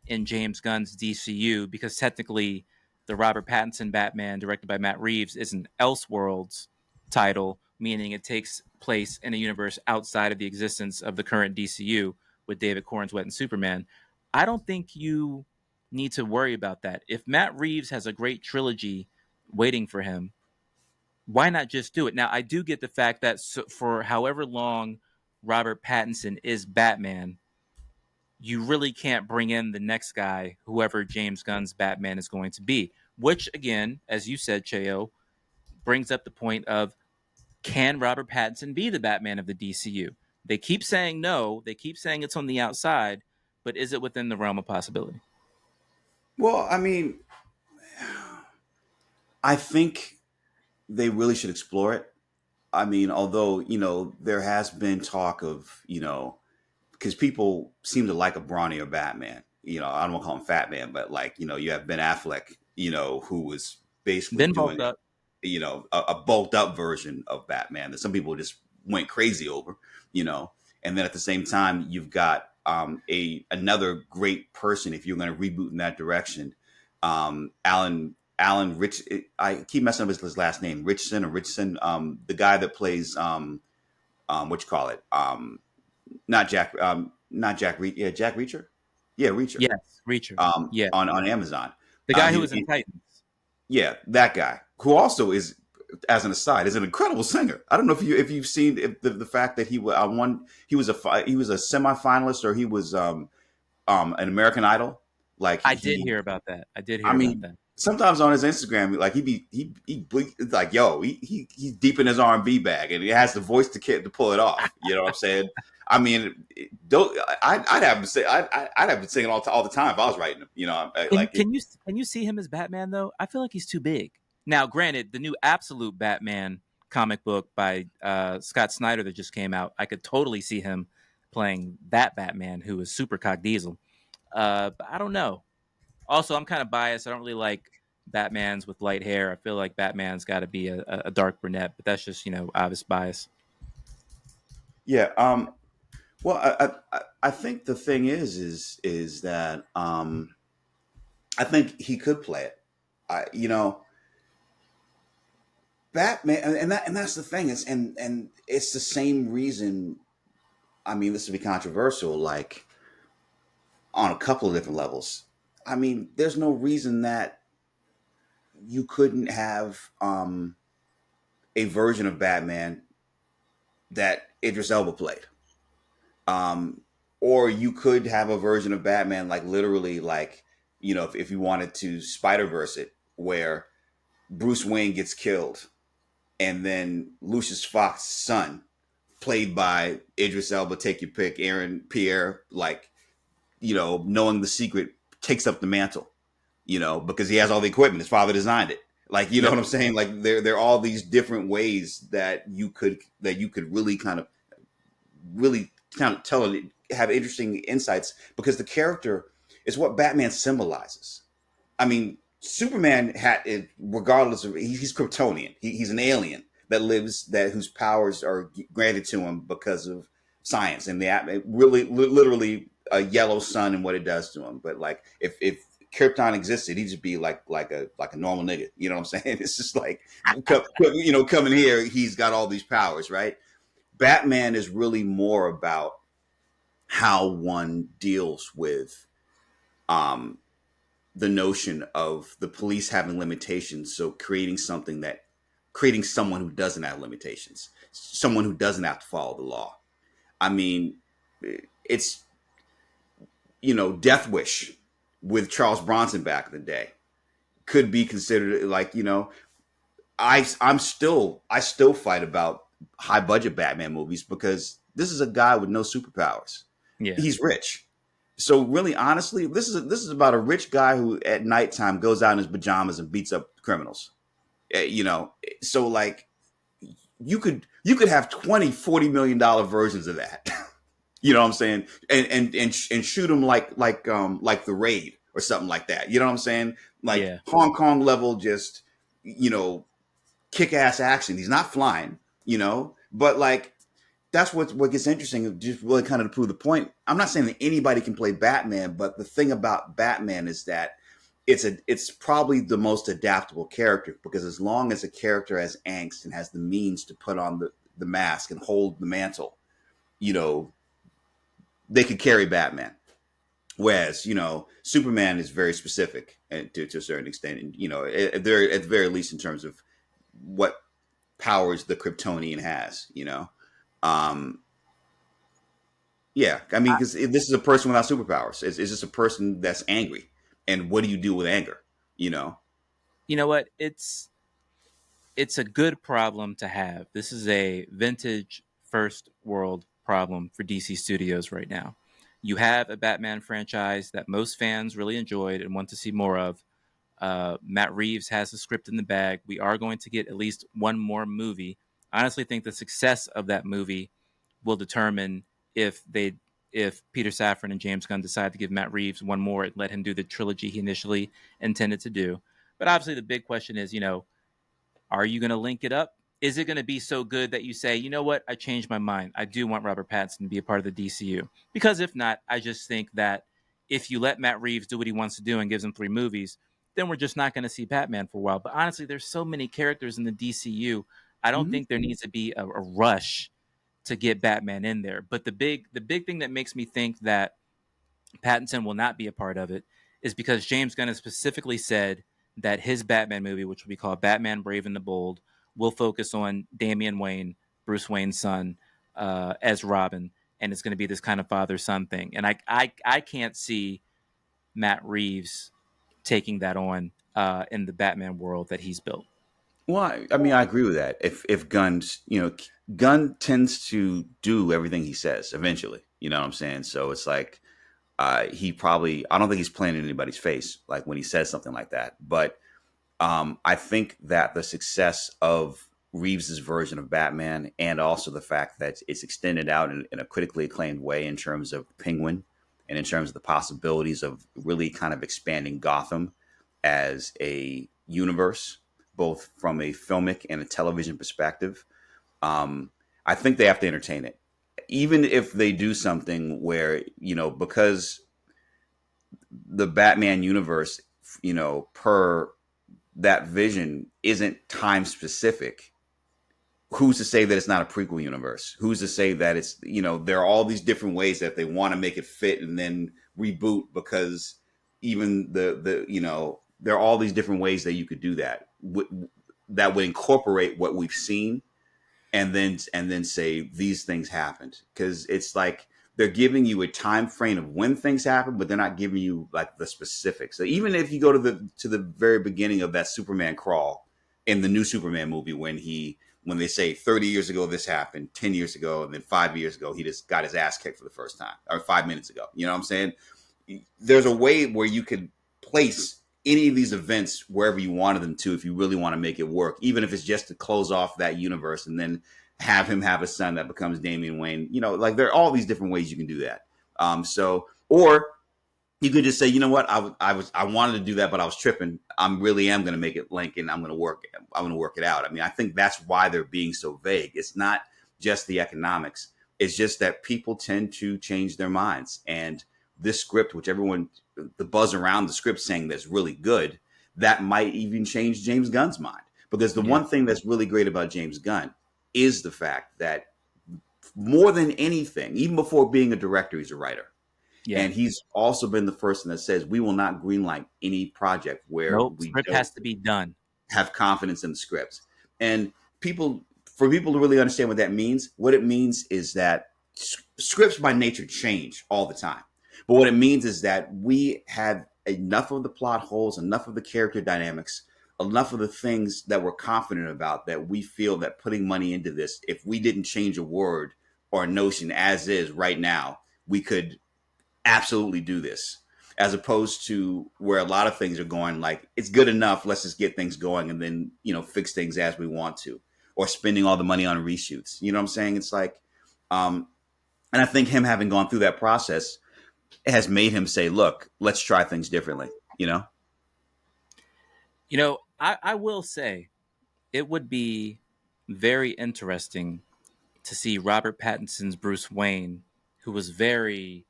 in James Gunn's DCU, because technically the Robert Pattinson Batman directed by Matt Reeves is an Elseworlds title, meaning it takes place in a universe outside of the existence of the current DCU with David Cornswet and Superman. I don't think you need to worry about that. If Matt Reeves has a great trilogy waiting for him, why not just do it? Now, I do get the fact that for however long Robert Pattinson is Batman, you really can't bring in the next guy, whoever James Gunn's Batman is going to be. Which, again, as you said, Cheo, brings up the point of, can Robert Pattinson be the Batman of the DCU? They keep saying no. They keep saying it's on the outside, but is it within the realm of possibility? Well, I mean, I think they really should explore it. I mean, although, there has been talk of, because people seem to like a brawnier Batman. I don't want to call him Fat Man, but like, you have Ben Affleck, who was basically Then bulked doing, up. a bulked up version of Batman that some people just went crazy over, and then at the same time, you've got another great person, if you're going to reboot in that direction, Alan Rich. I keep messing up his last name, Richson. The guy that plays what you call it? Not Jack. Jack Reacher. Yeah, Reacher. Yes, Reacher. Yeah, on Amazon. the guy who was in Titans. Yeah, that guy who also is, as an aside, is an incredible singer. I don't know if you've seen the fact that he was he was a semifinalist, or he was an American Idol. Like I did hear about that. I mean, sometimes on his Instagram, like he like, yo, he's deep in his R&B bag, and he has the voice to pull it off. You know what I'm saying? I mean, I'd have been singing all the time if I was writing him. Can you see him as Batman though? I feel like he's too big. Now, granted, the new Absolute Batman comic book by Scott Snyder that just came out, I could totally see him playing that Batman who is super cock diesel. But I don't know. Also, I'm kind of biased. I don't really like Batmans with light hair. I feel like Batman's got to be a dark brunette, but that's just, obvious bias. Yeah. Well, I think the thing is that I think he could play it. Batman, and that's the thing. And it's the same reason. I mean, this would be controversial, like on a couple of different levels. I mean, there's no reason that you couldn't have a version of Batman that Idris Elba played. Or you could have a version of Batman, like literally, like, if you wanted to Spider-Verse it, where Bruce Wayne gets killed, and then Lucius Fox's son, played by Idris Elba, take your pick, Aaron Pierre, like, knowing the secret, takes up the mantle, because he has all the equipment. His father designed it. Like, you know what I'm saying? Like, there are all these different ways that you could really kind of tell it, have interesting insights, because the character is what Batman symbolizes. I mean, Superman regardless of, he's Kryptonian. He's an alien that lives, whose powers are granted to him because of science and literally a yellow sun and what it does to him. But like, if Krypton existed, he'd just be like a normal nigga. You know what I'm saying? It's just like, coming here, he's got all these powers, right? Batman is really more about how one deals with the notion of the police having limitations. So creating someone who doesn't have limitations, someone who doesn't have to follow the law. I mean, it's, Death Wish with Charles Bronson back in the day could be considered like, I still fight about high budget Batman movies, because this is a guy with no superpowers. Yeah. He's rich. So really, honestly, this is about a rich guy who at nighttime goes out in his pajamas and beats up criminals. You know, so like you could have 20 $40 million versions of that. You know what I'm saying? And shoot them like the raid or something like that. You know what I'm saying? Like Yeah. Hong Kong level, just you know, kick ass action. He's not flying, you know, but like that's what gets interesting. Just really kind of to prove the point. I'm not saying that anybody can play Batman, but the thing about Batman is that it's probably the most adaptable character because as long as a character has angst and has the means to put on the mask and hold the mantle, you know, they could carry Batman. Whereas, you know, Superman is very specific and to a certain extent, and you know, at the very least in terms of what powers the Kryptonian has. You know, um, yeah, I mean, because this is a person without superpowers. It's just a person that's angry, and what do you do with anger? You know, You know what? It's a good problem to have. This is a vintage first world problem for DC Studios right now. You have a Batman franchise that most fans really enjoyed and want to see more of. Matt Reeves has the script in the bag. We are going to get at least one more movie. I honestly think the success of that movie will determine if they if Peter Safran and James Gunn decide to give Matt Reeves one more and let him do the trilogy he initially intended to do. But obviously, the big question is, are you going to link it up? Is it going to be so good that you say, you know what, I changed my mind. I do want Robert Pattinson to be a part of the DCU. Because if not, I just think that if you let Matt Reeves do what he wants to do and gives him 3 movies, then we're just not going to see Batman for a while. But honestly, there's so many characters in the DCU. I don't mm-hmm. think there needs to be a rush to get Batman in there. But the big thing that makes me think that Pattinson will not be a part of it is because James Gunn has specifically said that his Batman movie, which will be called Batman Brave and the Bold, will focus on Damian Wayne, Bruce Wayne's son, as Robin, and it's going to be this kind of father-son thing. And I can't see Matt Reeves taking that on in the Batman world that he's built. Well, I mean, I agree with that. If Gunn's, you know, Gunn tends to do everything he says eventually. You know what I'm saying? So it's like he probably I don't think he's playing in anybody's face like when he says something like that. But I think that the success of Reeves's version of Batman and also the fact that it's extended out in a critically acclaimed way in terms of Penguin and in terms of the possibilities of really kind of expanding Gotham as a universe, both from a filmic and a television perspective. Um, I think they have to entertain it. Even if they do something where, you know, because the Batman universe, you know, per that vision isn't time specific, who's to say that it's not a prequel universe? Who's to say that it's, you know, there are all these different ways that they want to make it fit and then reboot because even the you know, there are all these different ways that you could do that that would incorporate what we've seen and then say these things happened because it's like they're giving you a time frame of when things happen, but they're not giving you like the specifics. So even if you go to the very beginning of that Superman crawl in the new Superman movie, when they say 30 years ago this happened, 10 years ago, and then 5 years ago he just got his ass kicked for the first time, or 5 minutes ago. You know what I'm saying? There's a way where you could place any of these events wherever you wanted them to if you really want to make it work, even if it's just to close off that universe and then have him have a son that becomes Damian Wayne. You know, like there are all these different ways you can do that. Or you could just say, you know what, I wanted to do that, but I was tripping. I really am going to make it link, and I'm going to work it out. I mean, I think that's why they're being so vague. It's not just the economics. It's just that people tend to change their minds, and this script, which everyone, the buzz around the script saying that's really good, that might even change James Gunn's mind. Because the one thing that's really great about James Gunn is the fact that more than anything, even before being a director, he's a writer. Yeah. And he's also been the person that says we will not greenlight any project where Nope. we Script don't has to be done. have confidence in the script. And for people to really understand what that means, what it means is that scripts by nature change all the time. But what it means is that we had enough of the plot holes, enough of the character dynamics, enough of the things that we're confident about that we feel that putting money into this, if we didn't change a word or a notion as is right now, we could absolutely do this, as opposed to where a lot of things are going like it's good enough, let's just get things going and then fix things as we want to, or spending all the money on reshoots. You know what I'm saying? It's like, um, and I think him having gone through that process has made him say, look, let's try things differently. I will say it would be very interesting to see Robert Pattinson's Bruce Wayne, who was very,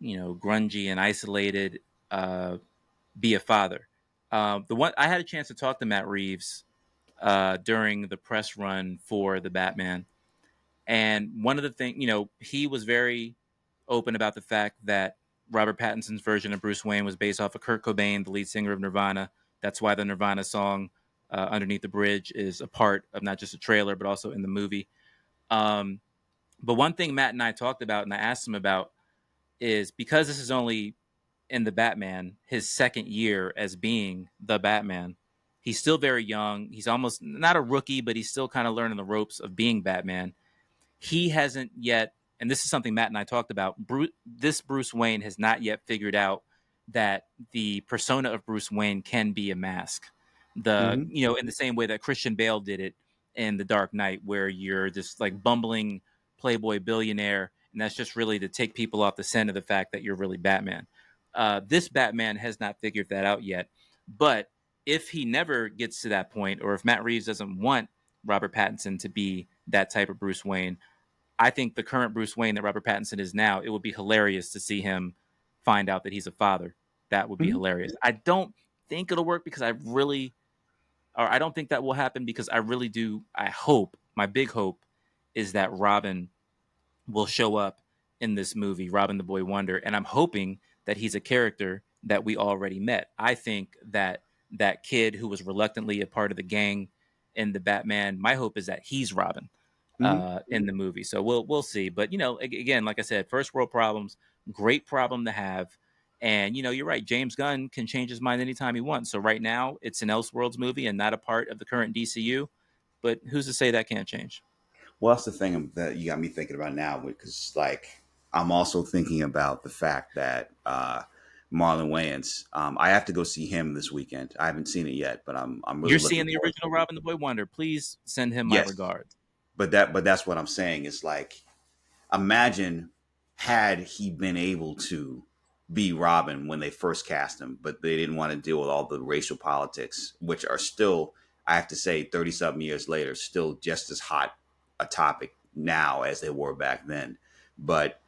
grungy and isolated, be a father. The one I had a chance to talk to Matt Reeves during the press run for the Batman, and one of the things, he was very open about the fact that Robert Pattinson's version of Bruce Wayne was based off of Kurt Cobain, the lead singer of Nirvana. That's why the Nirvana song "Underneath the Bridge" is a part of not just a trailer but also in the movie. Um, but one thing Matt and I talked about, and I asked him about, is because this is only in the Batman, his second year as being the Batman. He's still very young. He's almost not a rookie, but he's still kind of learning the ropes of being Batman. He hasn't yet, and this is something Matt and I talked about. This Bruce Wayne has not yet figured out that the persona of Bruce Wayne can be a mask. Mm-hmm. In the same way that Christian Bale did it in The Dark Knight, where you're this like bumbling playboy billionaire, and that's just really to take people off the scent of the fact that you're really Batman. This Batman has not figured that out yet, but if he never gets to that point, or if Matt Reeves doesn't want Robert Pattinson to be that type of Bruce Wayne, I think the current Bruce Wayne that Robert Pattinson is now, it would be hilarious to see him find out that he's a father. That would be Mm-hmm. hilarious. I don't think it'll work because I don't think that will happen because I really do. I hope, my big hope is that Robin will show up in this movie, Robin the Boy Wonder, and I'm hoping that he's a character that we already met. I think that that kid who was reluctantly a part of the gang in the Batman, my hope is that he's Robin Mm-hmm. in the movie. So we'll see. But again, like I said, first world problems, great problem to have. And you're right. James Gunn can change his mind anytime he wants. So right now, it's an Elseworlds movie and not a part of the current DCU. But who's to say that can't change? Well, that's the thing that you got me thinking about now, because like I'm also thinking about the fact that Marlon Wayans, I have to go see him this weekend. I haven't seen it yet, but I'm really You're looking seeing the forward original to it. Robin the Boy Wonder. Please send him my Yes, regards. but that's what I'm saying. Is like, imagine had he been able to be Robin when they first cast him, but they didn't want to deal with all the racial politics, which are still, I have to say, 30 something years later, still just as hot a topic now as they were back then. But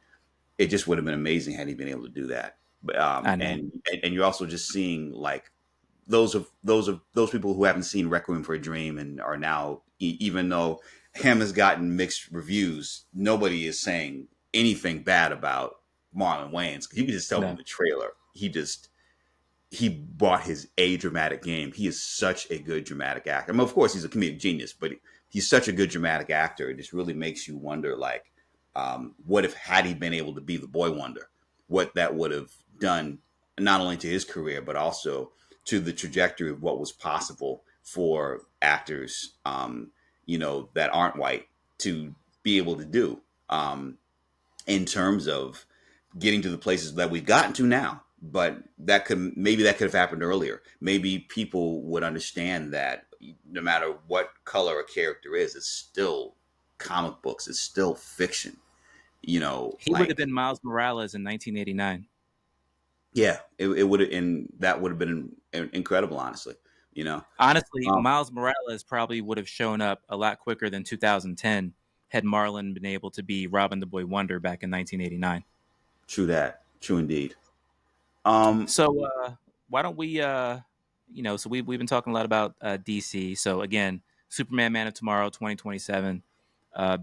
it just would have been amazing had he been able to do that. I know. And you're also just seeing like those people who haven't seen Requiem for a Dream and are now, even though him has gotten mixed reviews, nobody is saying anything bad about Marlon Wayans. You can just tell from No. the trailer, he brought his A dramatic game. He is such a good dramatic actor. I mean, of course, he's a comedic genius, but he's such a good dramatic actor. It just really makes you wonder, like, what if had he been able to be the Boy Wonder, what that would have done not only to his career but also to the trajectory of what was possible for actors, that aren't white to be able to do, in terms of getting to the places that we've gotten to now. But that could have happened earlier. Maybe people would understand that no matter what color a character is, it's still comic books. It's still fiction. He would have Like, been Miles Morales in 1989. yeah, it would have, and that would have been incredible, honestly. You know, Honestly, um, Miles Morales probably would have shown up a lot quicker than 2010 had Marlon been able to be Robin the Boy Wonder back in 1989. true that, true indeed. Um, So why don't we so we've been talking a lot about DC. So again, Superman Man of Tomorrow 2027,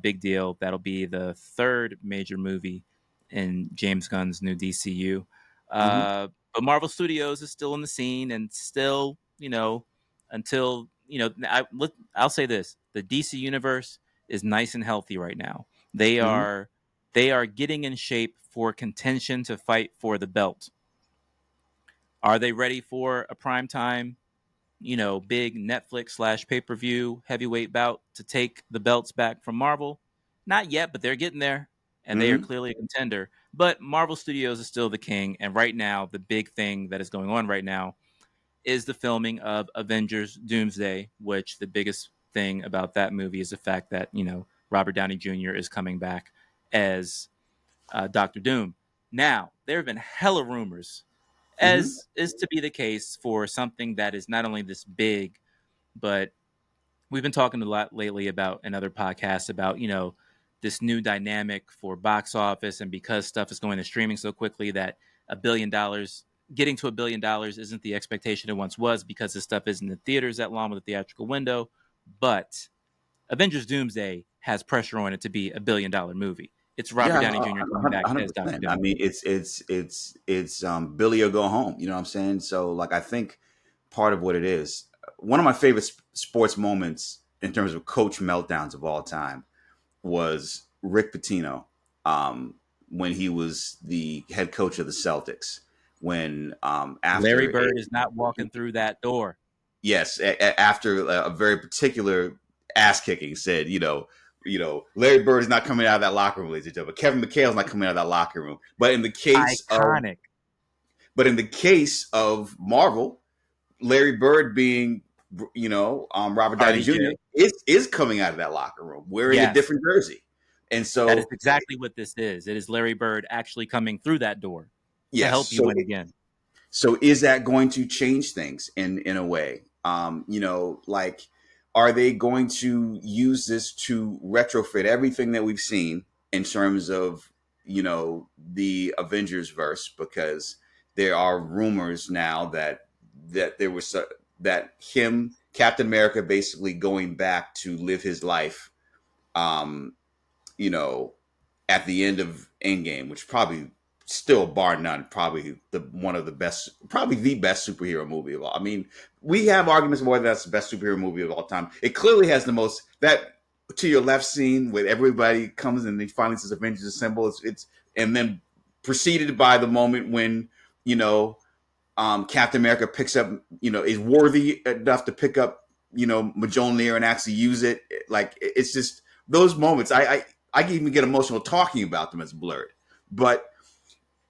big deal. That'll be the third major movie in James Gunn's new DCU. mhm, But Marvel Studios is still in the scene and still, until, I'll say this, the DC universe is nice and healthy right now. They mhm, are they are getting in shape for contention to fight for the belt. Are they ready for a prime time, big Netflix slash pay per view heavyweight bout to take the belts back from Marvel? Not yet, but they're getting there. and they are clearly a contender. But Marvel Studios is still the king, and right now, the big thing that is going on right now is the filming of Avengers Doomsday, which the biggest thing about that movie is the fact that, Robert Downey Jr. is coming back as Doctor Doom. Now, there have been hella rumors, Mm-hmm. as is to be the case for something that is not only this big, but we've been talking a lot lately about in other podcasts about, this new dynamic for box office, and because stuff is going to streaming so quickly that $1 billion, getting to $1 billion isn't the expectation it once was because this stuff isn't in the theaters that long with a theatrical window. But Avengers Doomsday has pressure on it to be $1 billion movie. It's Robert Yeah, Downey Jr. coming back as Doctor 100%. I Doom. mean, it's Billy or go home. You know what I'm saying? So, like, I think part of what it is, one of my favorite sports moments in terms of coach meltdowns of all time was Rick Pitino, when he was the head coach of the Celtics. When Larry after Bird is not walking through that door. yes, after a very particular ass kicking, said, Larry Bird is not coming out of that locker room, ladies and gentlemen. Kevin McHale's not coming out of that locker room. Iconic. But in the case of Marvel, Larry Bird being, Robert Downey Jr. RDJ. is coming out of that locker room wearing a Yes. different jersey, and That is so exactly what this is. It is Larry Bird actually coming through that door to yes, help you win again. so is that going to change things in a way? Like, are they going to use this to retrofit everything that we've seen in terms of, the Avengers verse? Because there are rumors now that there was that Captain America, basically going back to live his life, um, you know, at the end of Endgame, which probably still bar none, probably one of the best, probably the best superhero movie of all. I mean, we have arguments about whether that's the best superhero movie of all time. It clearly has the most, that to your left scene where everybody comes and they finally says Avengers Assemble. It's and then preceded by the moment when, Captain America picks up, is worthy enough to pick up, Mjolnir and actually use it. Like, it's just those moments. I can even get emotional talking about them as Blurred. But,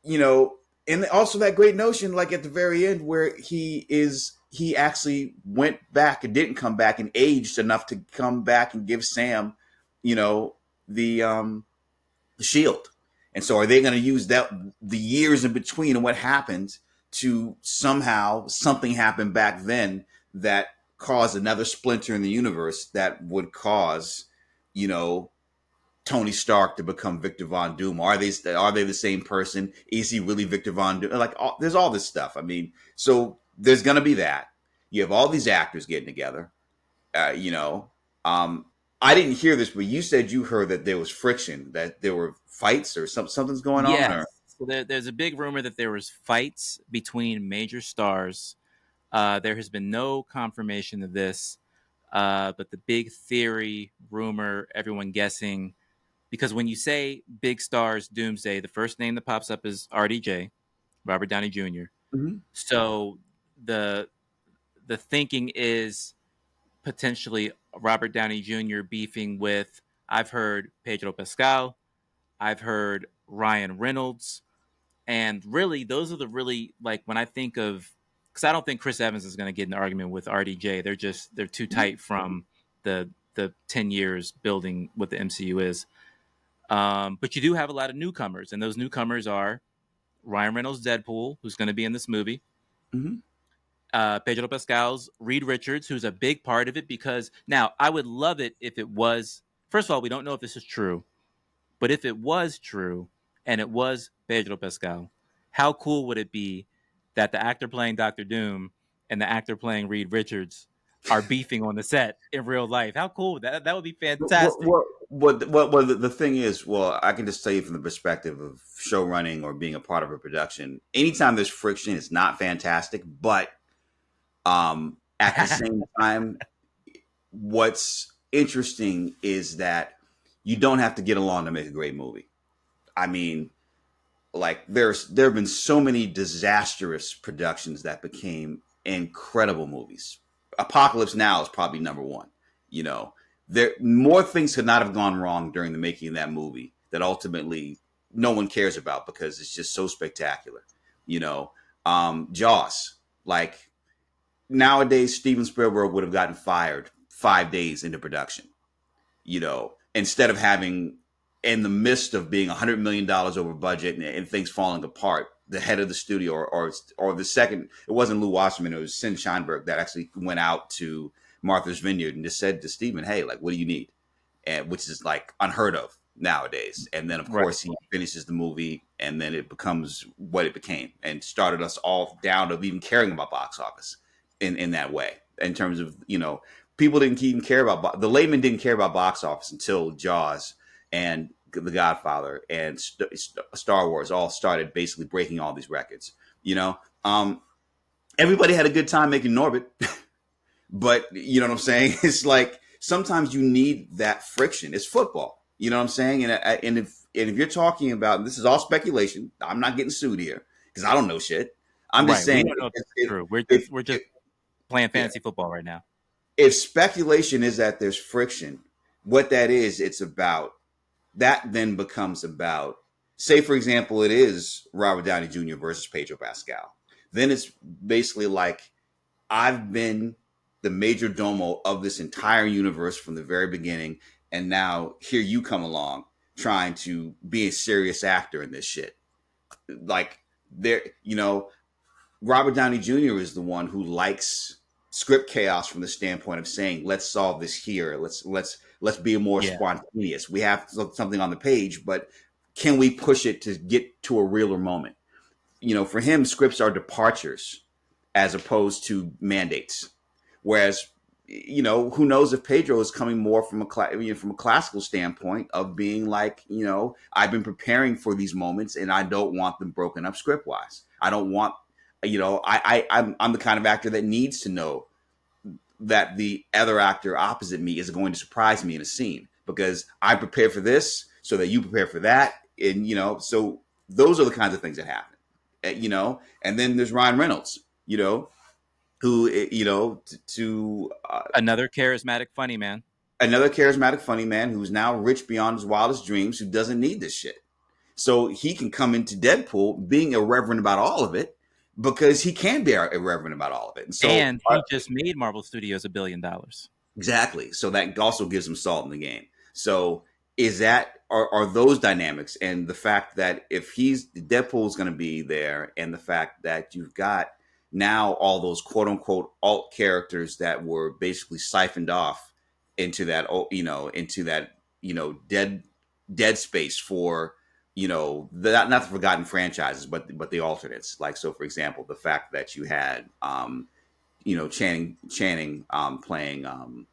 and also that great notion, like at the very end, where he actually went back and didn't come back and aged enough to come back and give Sam, the shield. And so are they going to use the years in between and what happened to somehow something happened back then that caused another splinter in the universe that would cause, Tony Stark to become Victor Von Doom? Are they the same person? Is he really Victor Von Doom? Like, there's all this stuff. I mean, so there's going to be that. You have all these actors getting together. I didn't hear this, but you said you heard that there was friction, that there were fights or something's going on. Yes. Or? So there's a big rumor that there was fights between major stars. There has been no confirmation of this, but the big theory, rumor, everyone guessing, because when you say big stars Doomsday, the first name that pops up is RDJ, Robert Downey Jr. Mm-hmm. So the thinking is potentially Robert Downey Jr. beefing with, I've heard Pedro Pascal, I've heard Ryan Reynolds, and really those are the really, like, when I think of, because I don't think Chris Evans is going to get in an argument with RDJ. They're too tight from the 10 years building what the MCU is. But you do have a lot of newcomers, and those newcomers are Ryan Reynolds' Deadpool, who's going to be in this movie. Mm-hmm. Pedro Pascal's Reed Richards, who's a big part of it, because now I would love it if it was, first of all, we don't know if this is true, but if it was true and it was Pedro Pascal, how cool would it be that the actor playing Doctor Doom and the actor playing Reed Richards are beefing on the set in real life? How cool would that would be fantastic. Well, the thing is, I can just tell you from the perspective of show running or being a part of a production, anytime there's friction, it's not fantastic. But at the same time, what's interesting is that you don't have to get along to make a great movie. I mean, like, there have been so many disastrous productions that became incredible movies. Apocalypse Now is probably number one. There more things could not have gone wrong during the making of that movie that ultimately no one cares about because it's just so spectacular. You know, Jaws. Like nowadays, Steven Spielberg would have gotten fired 5 days into production. You know, instead of having in the midst of being $100 million over budget and things falling apart, the head of the studio or the second, it wasn't Lou Wasserman, it was Sin Sheinberg that actually went out to Martha's Vineyard and just said to Steven, hey, like, what do you need? And which is like unheard of nowadays. And then of course he finishes the movie and then it becomes what it became and started us all down of even caring about box office in that way. In terms of, you know, people didn't even care about the layman didn't care about box office until Jaws and The Godfather and Star Wars all started basically breaking all these records. You know, everybody had a good time making Norbit, but you know what I'm saying? It's like sometimes you need that friction. It's football. You know what I'm saying? And if you're talking about, and this is all speculation, I'm not getting sued here because I don't know shit. I'm just saying. We don't know if it's true. We're just playing fantasy football right now. If speculation is that there's friction, what that is, it's about that then becomes about, say, for example, it is Robert Downey Jr. versus Pedro Pascal. Then it's basically like I've been the major domo of this entire universe from the very beginning. And now here you come along trying to be a serious actor in this shit. Like there, you know, Robert Downey Jr. is the one who likes script chaos from the standpoint of saying, let's solve this here. Let's be more spontaneous. We have something on the page, but can we push it to get to a realer moment? You know, for him, scripts are departures as opposed to mandates. Whereas, you know, who knows if Pedro is coming more from from a classical standpoint of being like, you know, I've been preparing for these moments and I don't want them broken up script wise. I don't want, you know, I'm the kind of actor that needs to know that the other actor opposite me is going to surprise me in a scene because I prepared for this so that you prepare for that. And, you know, so those are the kinds of things that happen, you know, and then there's Ryan Reynolds, you know, who, you know, another charismatic funny man who's now rich beyond his wildest dreams, who doesn't need this shit. So he can come into Deadpool being irreverent about all of it because he can be irreverent about all of it. And he just made Marvel Studios $1 billion. Exactly. So that also gives him salt in the game. So are those dynamics and the fact that if Deadpool's going to be there and the fact that you've got now all those quote unquote alt characters that were basically siphoned off into that, dead space for, you know, not the forgotten franchises, but the alternates. Like, so for example, the fact that you had, Channing playing,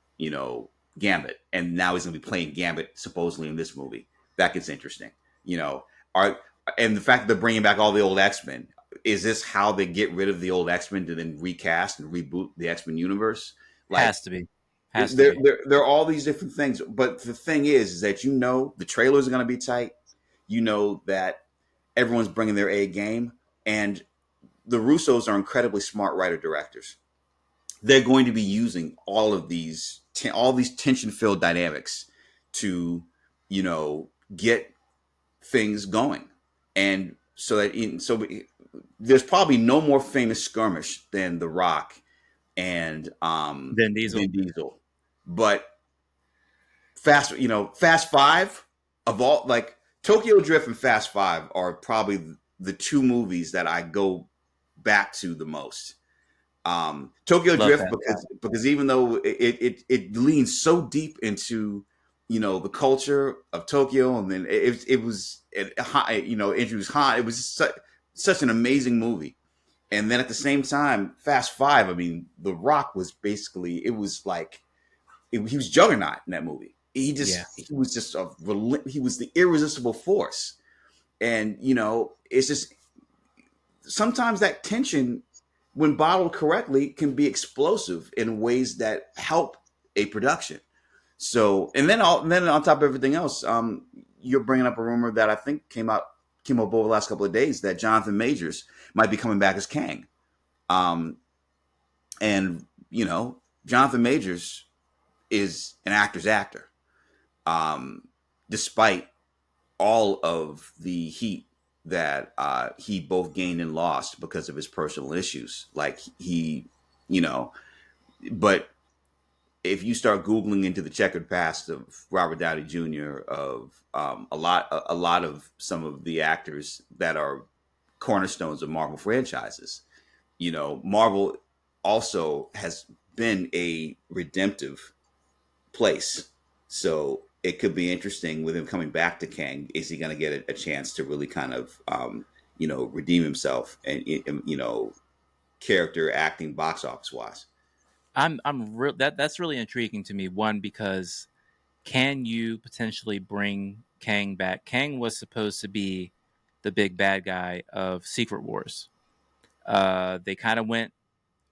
Gambit, and now he's going to be playing Gambit supposedly in this movie. That gets interesting, you know. And the fact that they're bringing back all the old X-Men, is this how they get rid of the old X-Men to then recast and reboot the X-Men universe? Like, has to be. There are all these different things, but the thing is that, you know, the trailers are going to be tight. You know that everyone's bringing their A game, and the Russos are incredibly smart writer-directors. They're going to be using all these tension-filled dynamics to, you know, get things going. And so there's probably no more famous skirmish than The Rock and Vin Diesel. But Fast Five of all, like, Tokyo Drift and Fast Five are probably the two movies that I go back to the most. Tokyo Drift because even though it leans so deep into, you know, the culture of Tokyo, and then it was introduced Han. It was such an amazing movie. And then at the same time, Fast Five, I mean, The Rock was basically, it was like, he was Juggernaut in that movie. He was the irresistible force. And, you know, it's just, sometimes that tension, when bottled correctly, can be explosive in ways that help a production. So, and then on top of everything else, you're bringing up a rumor that I think came up over the last couple of days that Jonathan Majors might be coming back as Kang. And, you know, Jonathan Majors is an actor's actor. Despite all of the heat that he both gained and lost because of his personal issues. Like he, you know, but if you start googling into the checkered past of Robert Downey Jr., of a lot of some of the actors that are cornerstones of Marvel franchises, Marvel also has been a redemptive place. So it could be interesting with him coming back to Kang. Is he going to get a chance to really kind of, redeem himself and, character acting box office wise? That's really intriguing to me. One, because can you potentially bring Kang back? Kang was supposed to be the big bad guy of Secret Wars. They kind of went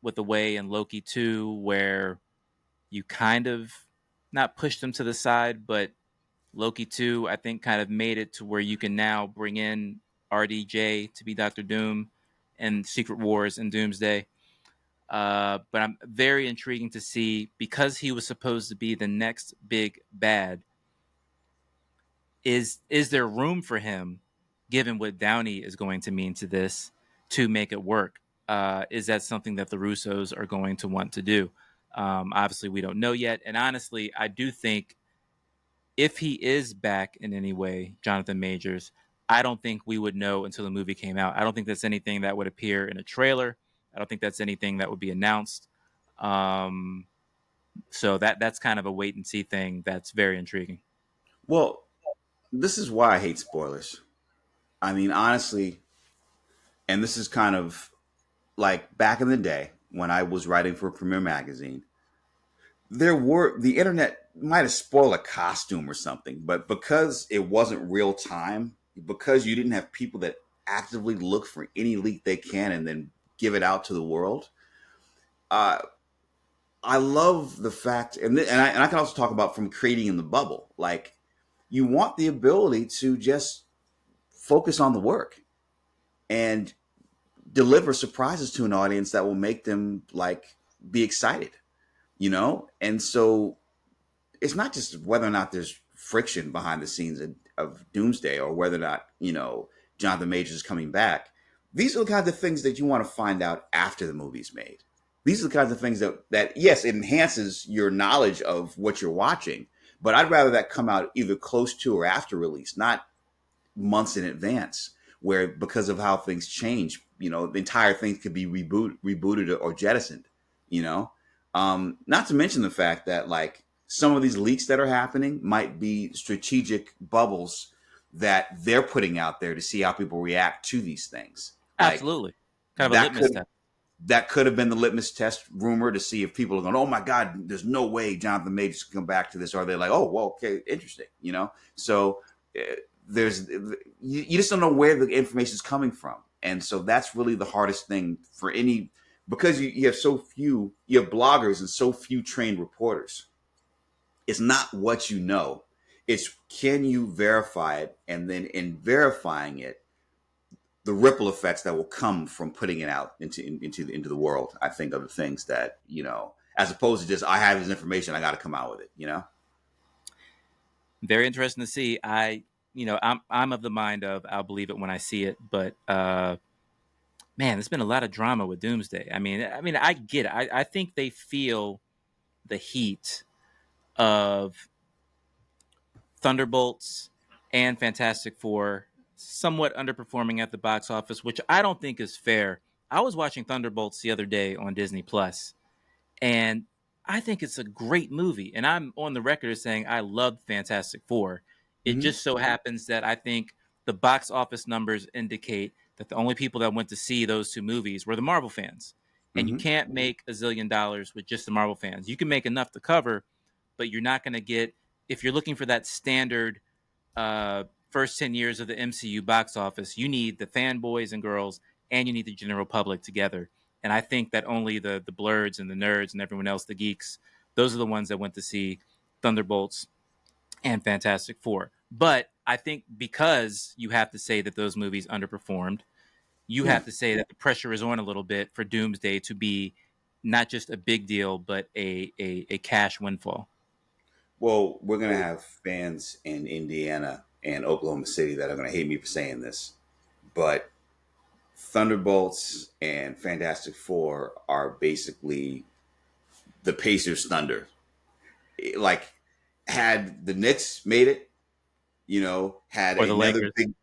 with the way in Loki 2 where you kind of not pushed him to the side, but Loki 2, I think, kind of made it to where you can now bring in RDJ to be Doctor Doom and Secret Wars and Doomsday. But I'm very intriguing to see, because he was supposed to be the next big bad. Is there room for him, given what Downey is going to mean to this, to make it work? Is that something that the Russos are going to want to do? Obviously, we don't know yet. And honestly, I do think if he is back in any way, Jonathan Majors, I don't think we would know until the movie came out. I don't think that's anything that would appear in a trailer. I don't think that's anything that would be announced. Um, so that's kind of a wait and see thing. That's very intriguing. Well, this is why I hate spoilers. I mean, honestly, and this is kind of like back in the day when I was writing for Premiere Magazine, the internet might have spoiled a costume or something, but because it wasn't real time, because you didn't have people that actively look for any leak they can and then give it out to the world. uh, I love the fact, and I can also talk about from creating in the bubble. Like, you want the ability to just focus on the work and deliver surprises to an audience that will make them like be excited, And so it's not just whether or not there's friction behind the scenes of Doomsday, or whether or not, Jonathan Majors is coming back. These are the kinds of things that you want to find out after the movie's made. These are the kinds of things that yes, it enhances your knowledge of what you're watching, but I'd rather that come out either close to or after release, not months in advance, where because of how things change, the entire thing could be rebooted or jettisoned, not to mention the fact that like some of these leaks that are happening might be strategic bubbles that they're putting out there to see how people react to these things. Like Absolutely. Kind of a that litmus could test. that could have been the litmus test rumor to see if people are going, oh my God, there's no way Jonathan Majors can come back to this. Or are they like, oh, well, okay, interesting, So there's you just don't know where the information is coming from, and so that's really the hardest thing for any, because you have you have bloggers and so few trained reporters. It's not what you know, it's can you verify it, and then in verifying it, the ripple effects that will come from putting it out into the world. I think are the things that, as opposed to just I have this information, I got to come out with it. Very interesting to see. I'm of the mind of I'll believe it when I see it, but man, there's been a lot of drama with Doomsday. I mean, I get it. I think they feel the heat of Thunderbolts and Fantastic Four somewhat underperforming at the box office, which I don't think is fair. I was watching Thunderbolts the other day on Disney Plus, and I think it's a great movie. And I'm on the record as saying I loved Fantastic Four. It Mm-hmm. just so happens that I think the box office numbers indicate that the only people that went to see those two movies were the Marvel fans. And you Mm-hmm. can't make a zillion dollars with just the Marvel fans. You can make enough to cover, but you're not going to get, if you're looking for that standard first 10 years of the MCU box office, you need the fanboys and girls and you need the general public together. And I think that only the blerds and the nerds and everyone else, the geeks, those are the ones that went to see Thunderbolts and Fantastic Four. But I think because you have to say that those movies underperformed, you Yeah. have to say that the pressure is on a little bit for Doomsday to be not just a big deal, but a cash windfall. Well, we're gonna have fans in Indiana and Oklahoma City that are going to hate me for saying this, but Thunderbolts and Fantastic Four are basically the Pacers' Thunder. Like, had the Knicks made it, had Or the another Lakers. big,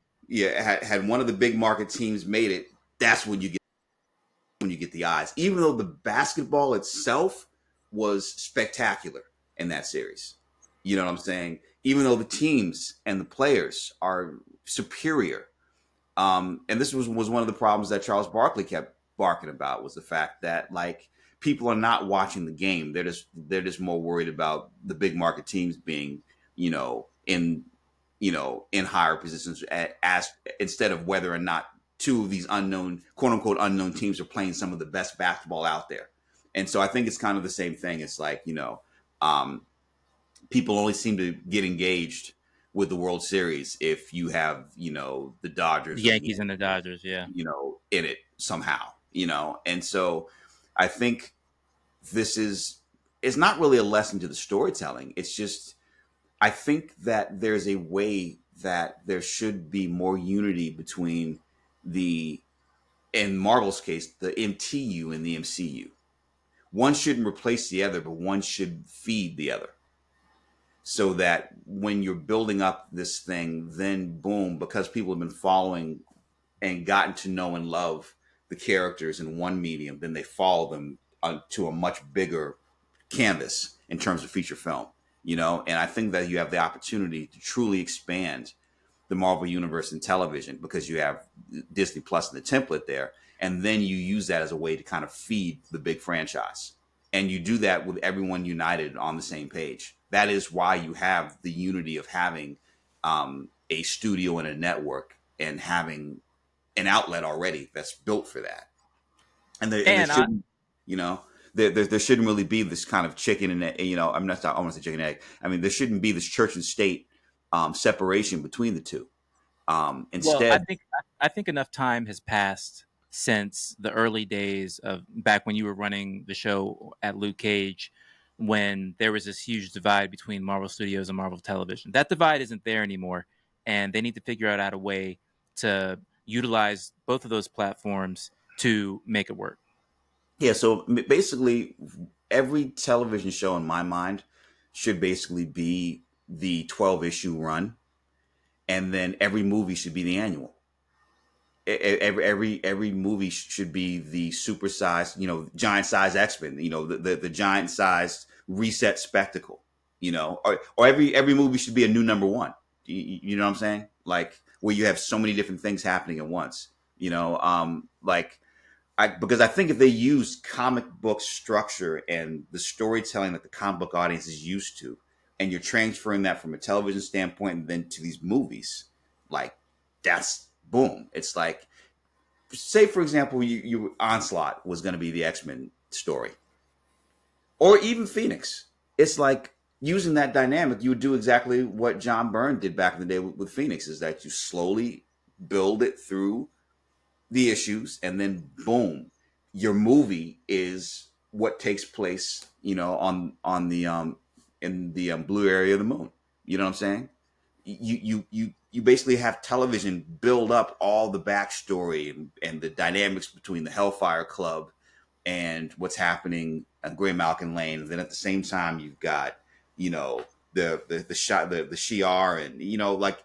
had one of the big market teams made it, that's when you get the eyes. Even though the basketball itself was spectacular in that series, you know what I'm saying? Even though the teams and the players are superior, and this was one of the problems that Charles Barkley kept barking about, was the fact that, like, people are not watching the game. They're just more worried about the big market teams being, in in higher positions, as instead of whether or not two of these unknown, quote unquote, unknown teams are playing some of the best basketball out there. And so I think it's kind of the same thing. It's like, people only seem to get engaged with the World Series if you have, the Dodgers, The Yankees and the Dodgers, yeah. In it somehow, And so I think it's not really a lesson to the storytelling. It's just, I think that there's a way that there should be more unity between in Marvel's case, the MTU and the MCU. One shouldn't replace the other, but one should feed the other. So that when you're building up this thing, then boom, because people have been following and gotten to know and love the characters in one medium, then they follow them to a much bigger canvas in terms of feature film, And I think that you have the opportunity to truly expand the Marvel Universe in television, because you have Disney Plus and the template there. And then you use that as a way to kind of feed the big franchise. And you do that with everyone united on the same page. That is why you have the unity of having a studio and a network, and having an outlet already that's built for that. And there shouldn't, there shouldn't really be this kind of chicken and I'm not, I want to say chicken and egg. I mean, there shouldn't be this church and state separation between the two. Instead, well, I think enough time has passed since the early days of back when you were running the show at Luke Cage, when there was this huge divide between Marvel Studios and Marvel Television. That divide isn't there anymore, and they need to figure out a way to utilize both of those platforms to make it work. Yeah, so basically, every television show in my mind should basically be the 12-issue run, and then every movie should be the annual. Every movie should be the supersized, giant size X-Men, the giant sized reset spectacle, or every movie should be a new number one. You know what I'm saying? Like, where you have so many different things happening at once, because I think if they use comic book structure and the storytelling that the comic book audience is used to, and you're transferring that from a television standpoint and then to these movies, like, that's boom. It's like, say for example, you Onslaught was going to be the X-Men story, or even Phoenix. It's like, using that dynamic, you would do exactly what John Byrne did back in the day with Phoenix, is that you slowly build it through the issues, and then boom, your movie is what takes place, on the in the blue area of the moon. You know what I'm saying? You basically have television build up all the backstory and the dynamics between the Hellfire Club and what's happening at Grey Malkin Lane. And then at the same time, you've got, the Shi'ar, and, like,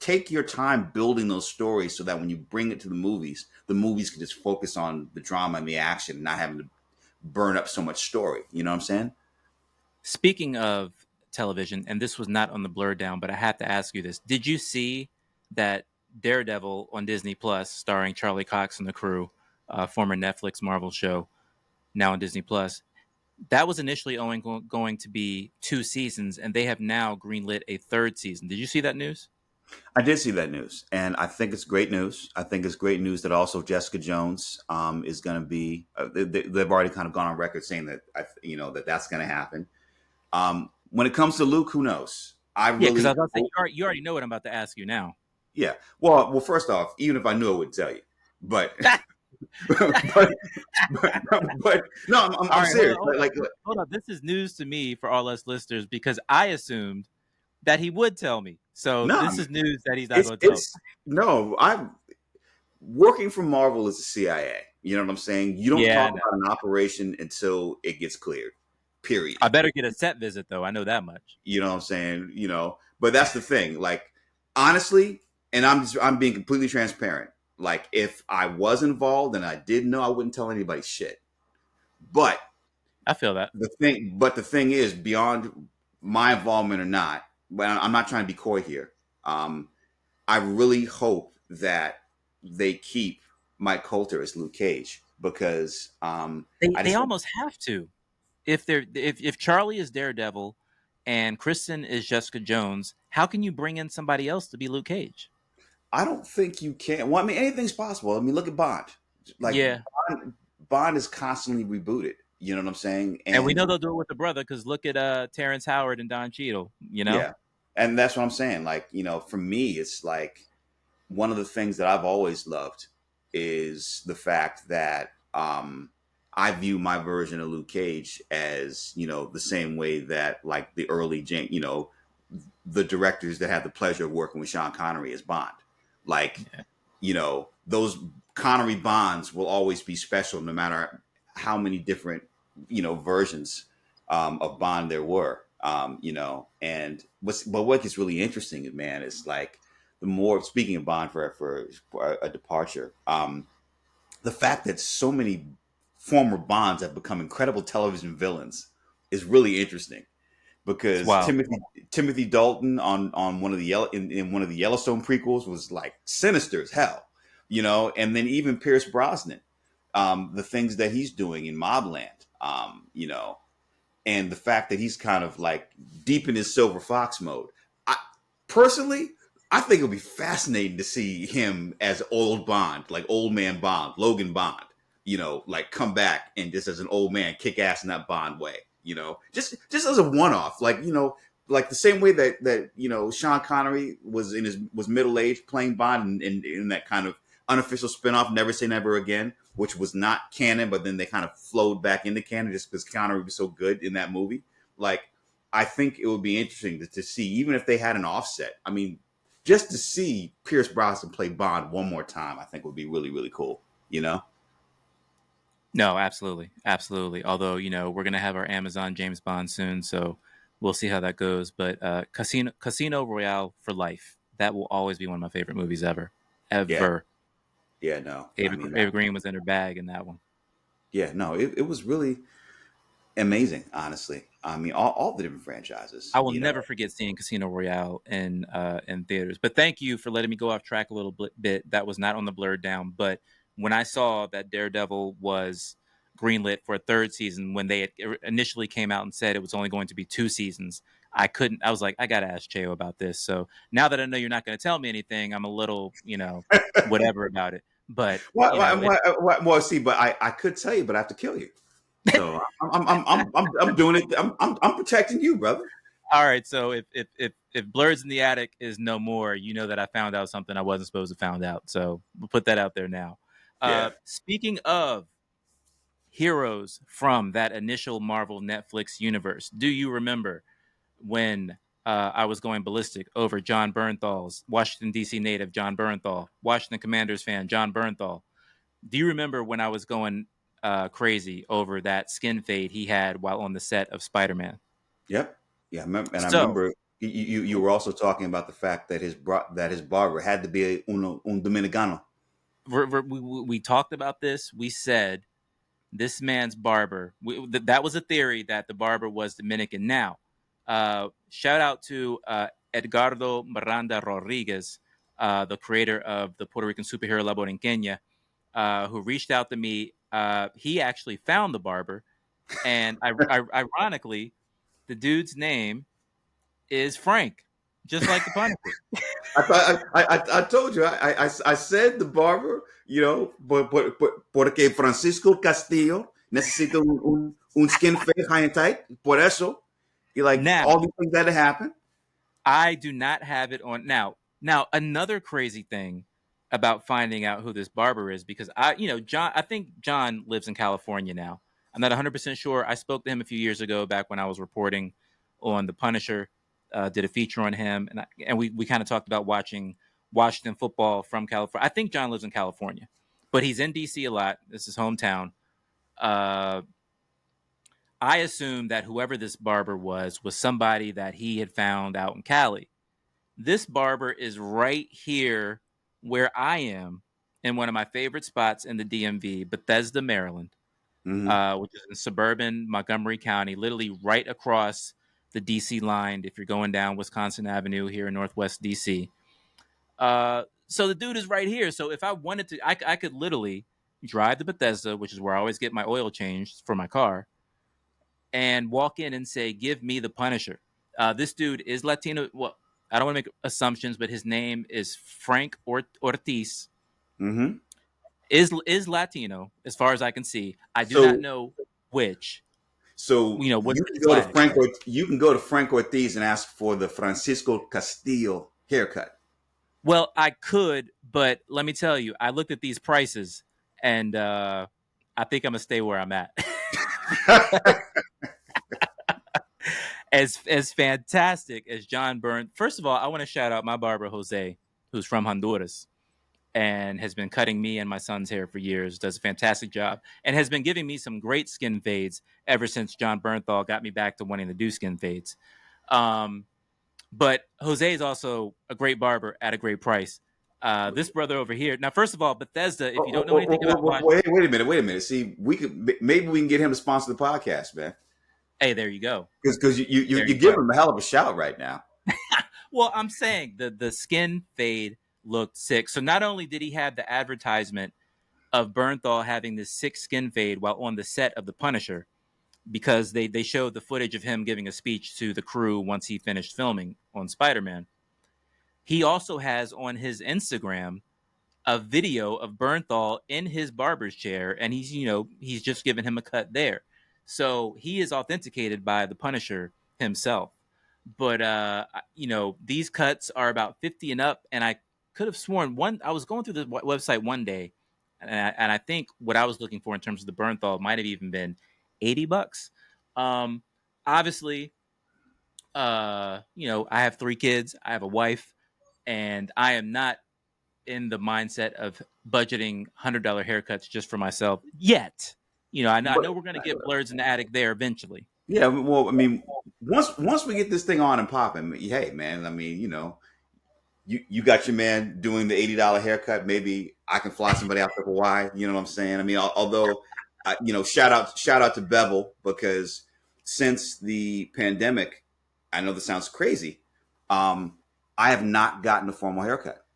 take your time building those stories so that when you bring it to the movies can just focus on the drama and the action, and not having to burn up so much story. You know what I'm saying? Speaking of television, and this was not on the Blur Down, but I have to ask you this. Did you see that Daredevil on Disney Plus, starring Charlie Cox and the crew, former Netflix Marvel show, now on Disney Plus? That was initially going to be 2 seasons, and they have now greenlit a 3rd season. Did you see that news? I did see that news, and I think it's great news. I think it's great news that also Jessica Jones is going to be. They've already kind of gone on record saying that that's going to happen. When it comes to Luke, who knows? Because I was about to say, you already know what I'm about to ask you now. Yeah. Well, first off, even if I knew, I would tell you. But but no, I'm serious. Hold on. This is news to me for all us listeners, because I assumed that he would tell me. So No, this man. is news that he's not it's going to tell me. it's no. I'm working for Marvel as the CIA. You know what I'm saying? You don't Yeah, talk I know. about an operation until it gets cleared. Period. I better get a set visit though. I know that much. You know what I'm saying? But that's the thing. Like, honestly, and I'm being completely transparent. Like, if I was involved and I did know, I wouldn't tell anybody shit. But I feel that. the thing is, beyond my involvement or not, but I'm not trying to be coy here. Um, I really hope that they keep Mike Coulter as Luke Cage because I They just almost have to. If Charlie is Daredevil and Kristen is Jessica Jones, how can you bring in somebody else to be Luke Cage? I don't think you can. Well, I mean, anything's possible. I mean, look at Bond. Like Yeah, Bond is constantly rebooted. You know what I'm saying? and we And know they'll do it with the brother because look at Terrence Howard and Don Cheadle. You know, yeah, and that's what I'm saying. Like, for me, it's like one of the things that I've always loved is the fact that I view my version of Luke Cage as the same way that like the early the directors that had the pleasure of working with Sean Connery as Bond, like yeah. those Connery Bonds will always be special no matter how many different versions of Bond there were. And what gets really interesting, man, is like the more speaking of Bond for a departure, the fact that so many former Bonds have become incredible television villains is really interesting It's because wild. Timothy Dalton on one of the in one of the Yellowstone prequels was like sinister as hell, and then even Pierce Brosnan, the things that he's doing in Mobland, and the fact that he's kind of like deep in his Silver Fox mode. I personally, I think it'll be fascinating to see him as old Bond, like old man Bond, Logan Bond, like come back and just as an old man, kick ass in that Bond way, just as a one off, like the same way that Sean Connery was middle aged playing Bond in that kind of unofficial spinoff, Never Say Never Again, which was not canon, but then they kind of flowed back into canon just because Connery was so good in that movie. Like, I think it would be interesting to see, even if they had an offset. I mean, just to see Pierce Brosnan play Bond one more time, I think would be really, really cool. No, absolutely, absolutely. Although we're gonna have our Amazon James Bond soon, so we'll see how that goes. But Casino Royale for life. That will always be one of my favorite movies ever, Yeah, ever. yeah, no, I mean, Ava Green was in her bag in that one. yeah, no, it was really amazing, honestly. I mean, all the different franchises, I will never forget seeing Casino Royale in theaters. But thank you for letting me go off track a little bit. That was not on the Blurred Down. But when I saw that Daredevil was greenlit for a third season, when they had initially came out and said it was only going to be 2 seasons, I couldn't. I was like, I gotta ask Cheo about this. So now that I know you're not going to tell me anything, I'm a little, whatever about it. But well, see, but I could tell you, but I have to kill you. So I'm doing it. I'm protecting you, brother. all right, so if Blerds in the Attic is no more, you know that I found out something I wasn't supposed to found out. So we'll put that out there now. Yeah. Speaking of heroes from that initial Marvel Netflix universe, do you remember when I was going ballistic over John Bernthal's Washington D.C. native John Bernthal, Washington Commanders fan John Bernthal? Do you remember when I was going crazy over that skin fade he had while on the set of Spider-Man? Yep. Yeah. And I So remember you were also talking about the fact that his barber had to be un Dominicano. we talked about this. We said this man's barber. That was a theory that the barber was Dominican. Now, shout out to Edgardo Miranda Rodriguez, the creator of the Puerto Rican superhero La Borinqueña, who reached out to me. He actually found the barber, and ironically, the dude's name is Frank, just like the Punisher. I thought I told you I said the barber, porque Francisco Castillo necesita un skin fade high and tight. Por eso, like Now, all these things that happen. I do not have it on now. Now, another crazy thing about finding out who this barber is, because John, I think John lives in California now. I'm not 100% sure. I spoke to him a few years ago back when I was reporting on the Punisher. did a feature on him, and we kind of talked about watching Washington football from California. I think John lives in California, but he's in DC a lot. This is hometown. I assumed that whoever this barber was somebody that he had found out in Cali. This barber is right here where I am, in one of my favorite spots in the DMV, Bethesda, Maryland, which is in suburban Montgomery County, literally right across the DC line if you're going down Wisconsin Avenue here in Northwest DC. So the dude is right here. So if I wanted to, I could literally drive to Bethesda, which is where I always get my oil changed for my car, and walk in and say, "Give me the Punisher." This dude is Latino. Well, I don't want to make assumptions, but his name is Frank Ortiz. Mm-hmm. Is Latino as far as I can see. I do not know which. So What's you can go to Frank. You can go to Frank Ortiz and ask for the Francisco Castillo haircut. Well, I could, but let me tell you, I looked at these prices, and I think I'm gonna stay where I'm at. As fantastic as John Byrne. First of all, I want to shout out my barber Jose, who's from Honduras and has been cutting me and my son's hair for years. Does a fantastic job and has been giving me some great skin fades ever since John Bernthal got me back to wanting to do skin fades. But Jose is also a great barber at a great price. This brother over here. Now, first of all, Bethesda. If you don't know anything about wait a minute. See, maybe we can get him to sponsor the podcast, man. Hey, there you go. Because you give him a hell of a shout right now. Well, I'm saying the skin fade looked sick. So not only did he have the advertisement of Bernthal having this sick skin fade while on the set of The Punisher, because they showed the footage of him giving a speech to the crew once he finished filming on Spider-Man. He also has on his Instagram a video of Bernthal in his barber's chair, and he's just giving him a cut there. So he is authenticated by the Punisher himself. But these cuts are about 50 and up, and I could have sworn I was going through the website one day, and I think what I was looking for in terms of the Bernthal might have even been $80. Obviously, I have 3 kids, I have a wife, and I am not in the mindset of budgeting $100 haircuts just for myself yet. I know we're going to get Blerds in the Attic there eventually. Yeah, well, I mean, once we get this thing on and popping, hey, man, I mean, you got your man doing the $80 haircut. Maybe I can fly somebody out to Hawaii. You know what I'm saying? I mean, although, shout out to Bevel, because since the pandemic, I know this sounds crazy. I have not gotten a formal haircut.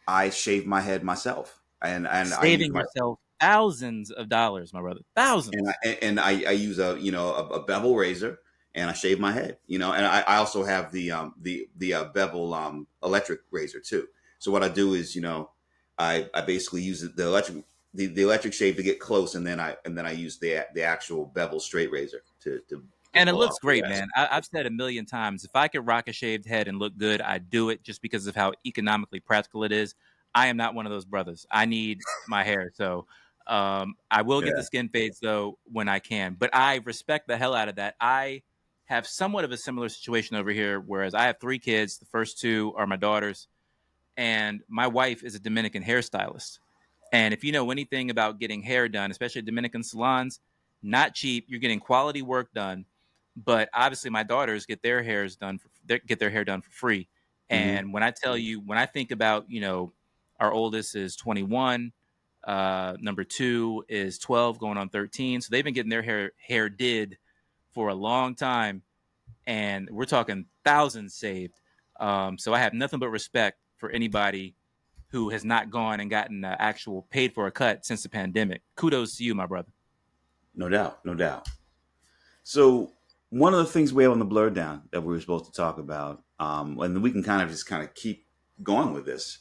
I shave my head myself, and saving yourself thousands of dollars, my brother, thousands. And I use a bevel razor, and I shave my head. And I also have the bevel electric razor too. So what I do is I basically use the electric shave to get close, and then I use the actual bevel straight razor to and it looks great, man. I've said a million times, if I could rock a shaved head and look good, I'd do it, just because of how economically practical it is. I am not one of those brothers. I need my hair. So I will get the skin fades, though, when I can. But I respect the hell out of that. I have somewhat of a similar situation over here, whereas I have 3 kids. The first 2 are my daughters. And my wife is a Dominican hairstylist. And if you know anything about getting hair done, especially Dominican salons, not cheap. You're getting quality work done. But obviously, my daughters get their hair done for free. And when I tell you, when I think about, our oldest is 21, number 2 is 12, going on 13. So they've been getting their hair did for a long time, and we're talking thousands saved. So I have nothing but respect for anybody who has not gone and gotten actual paid for a cut since the pandemic. Kudos to you, my brother. No doubt. So one of the things we have on the Blur Down that we were supposed to talk about, and we can kind of keep going with this.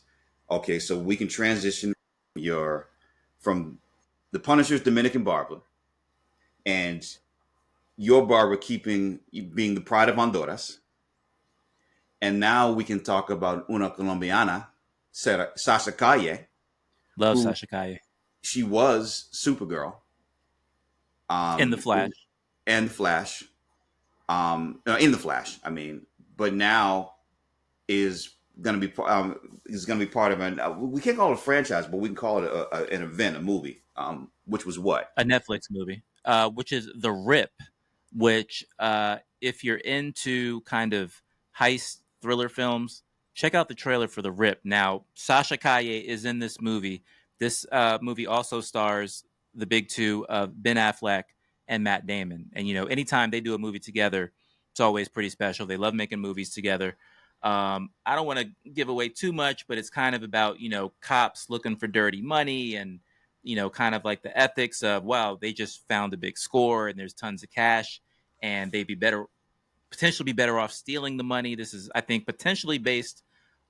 Okay, so we can transition from the Punisher's Dominican barber, and your barber being the pride of Honduras, and now we can talk about una colombiana, Sasha Calle. Love Sasha Calle. She was Supergirl. In the Flash. And Flash. In the Flash. I mean, but now is going to be is going to be part of an we can't call it a franchise, but we can call it an event, a movie. Which was what? A Netflix movie, which is The Rip, which if you're into kind of heist thriller films, check out the trailer for The Rip. Now, Sasha Kaye is in this movie. This movie also stars the big two of Ben Affleck and Matt Damon. And, you know, anytime they do a movie together, it's always pretty special. They love making movies together. I don't want to give away too much, but it's kind of about, you know, cops looking for dirty money and, you know, kind of like the ethics of, wow, they just found a big score and there's tons of cash and they'd be better, potentially be better off stealing the money. This is, I think, potentially based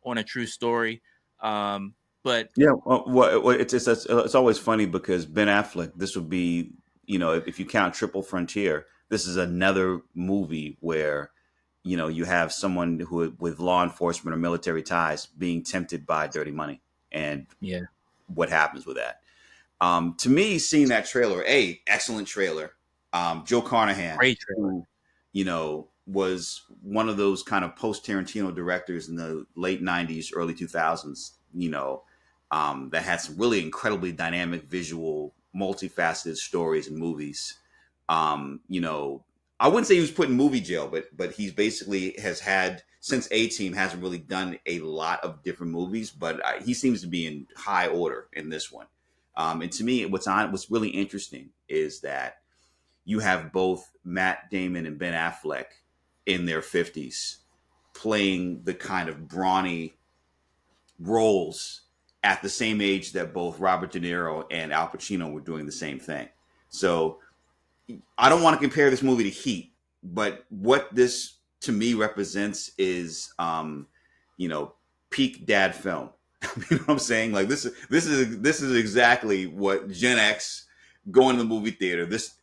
on a true story. But Yeah, well, it's always funny because Ben Affleck. This would be, you know, if you count Triple Frontier, this is another movie where, you know, you have someone who with law enforcement or military ties being tempted by dirty money, and yeah, what happens with that. To me, seeing that trailer, excellent trailer. Joe Carnahan, great trailer. who, you know, was one of those kind of post Tarantino directors in the late '90s, early 2000s. You know, that had some really incredibly dynamic, visual, multifaceted stories and movies. You know, I wouldn't say he was put in movie jail, but he's basically has had since A Team hasn't really done a lot of different movies, but he seems to be in high order in this one. And to me, what's really interesting is that you have both Matt Damon and Ben Affleck in their 50s playing the kind of brawny roles at the same age that both Robert De Niro and Al Pacino were doing the same thing. So I don't want to compare this movie to Heat, but what this to me represents is, you know, peak dad film. You know what I'm saying? Like this is exactly what Gen X going to the movie theater. This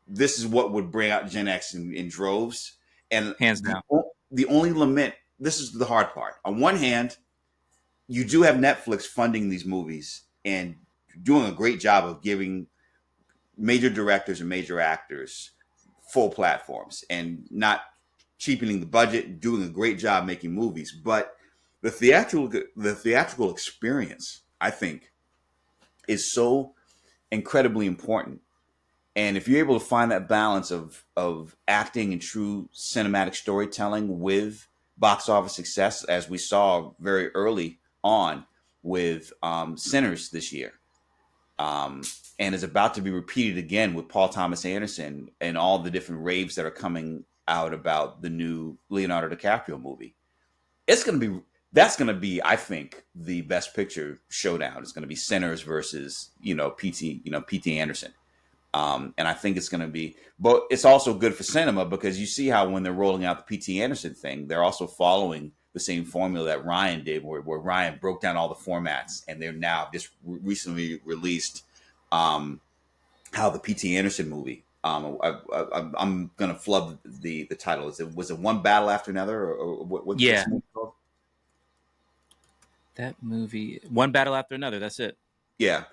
is what would bring out Gen X in droves. And Hands down. the only lament. This is the hard part. On one hand, you do have Netflix funding these movies and doing a great job of giving major directors and major actors full platforms and not cheapening the budget, doing a great job making movies. But the theatrical experience, I think, is so incredibly important. And if you're able to find that balance of acting and true cinematic storytelling with box office success, as we saw very early on with Sinners this year, and is about to be repeated again with Paul Thomas Anderson and all the different raves that are coming out about the new Leonardo DiCaprio movie. It's going to be that's going to be, I think, the best picture showdown. It's going to be Sinners versus PT Anderson. And I think it's going to be, but it's also good for cinema because you see how when they're rolling out the P.T. Anderson thing, they're also following the same formula that Ryan did, where Ryan broke down all the formats, and they're now just recently released how the P.T. Anderson movie. I'm going to flub the title. Was it One Battle After Another, or what? Yeah, that movie, One Battle After Another. That's it. Yeah,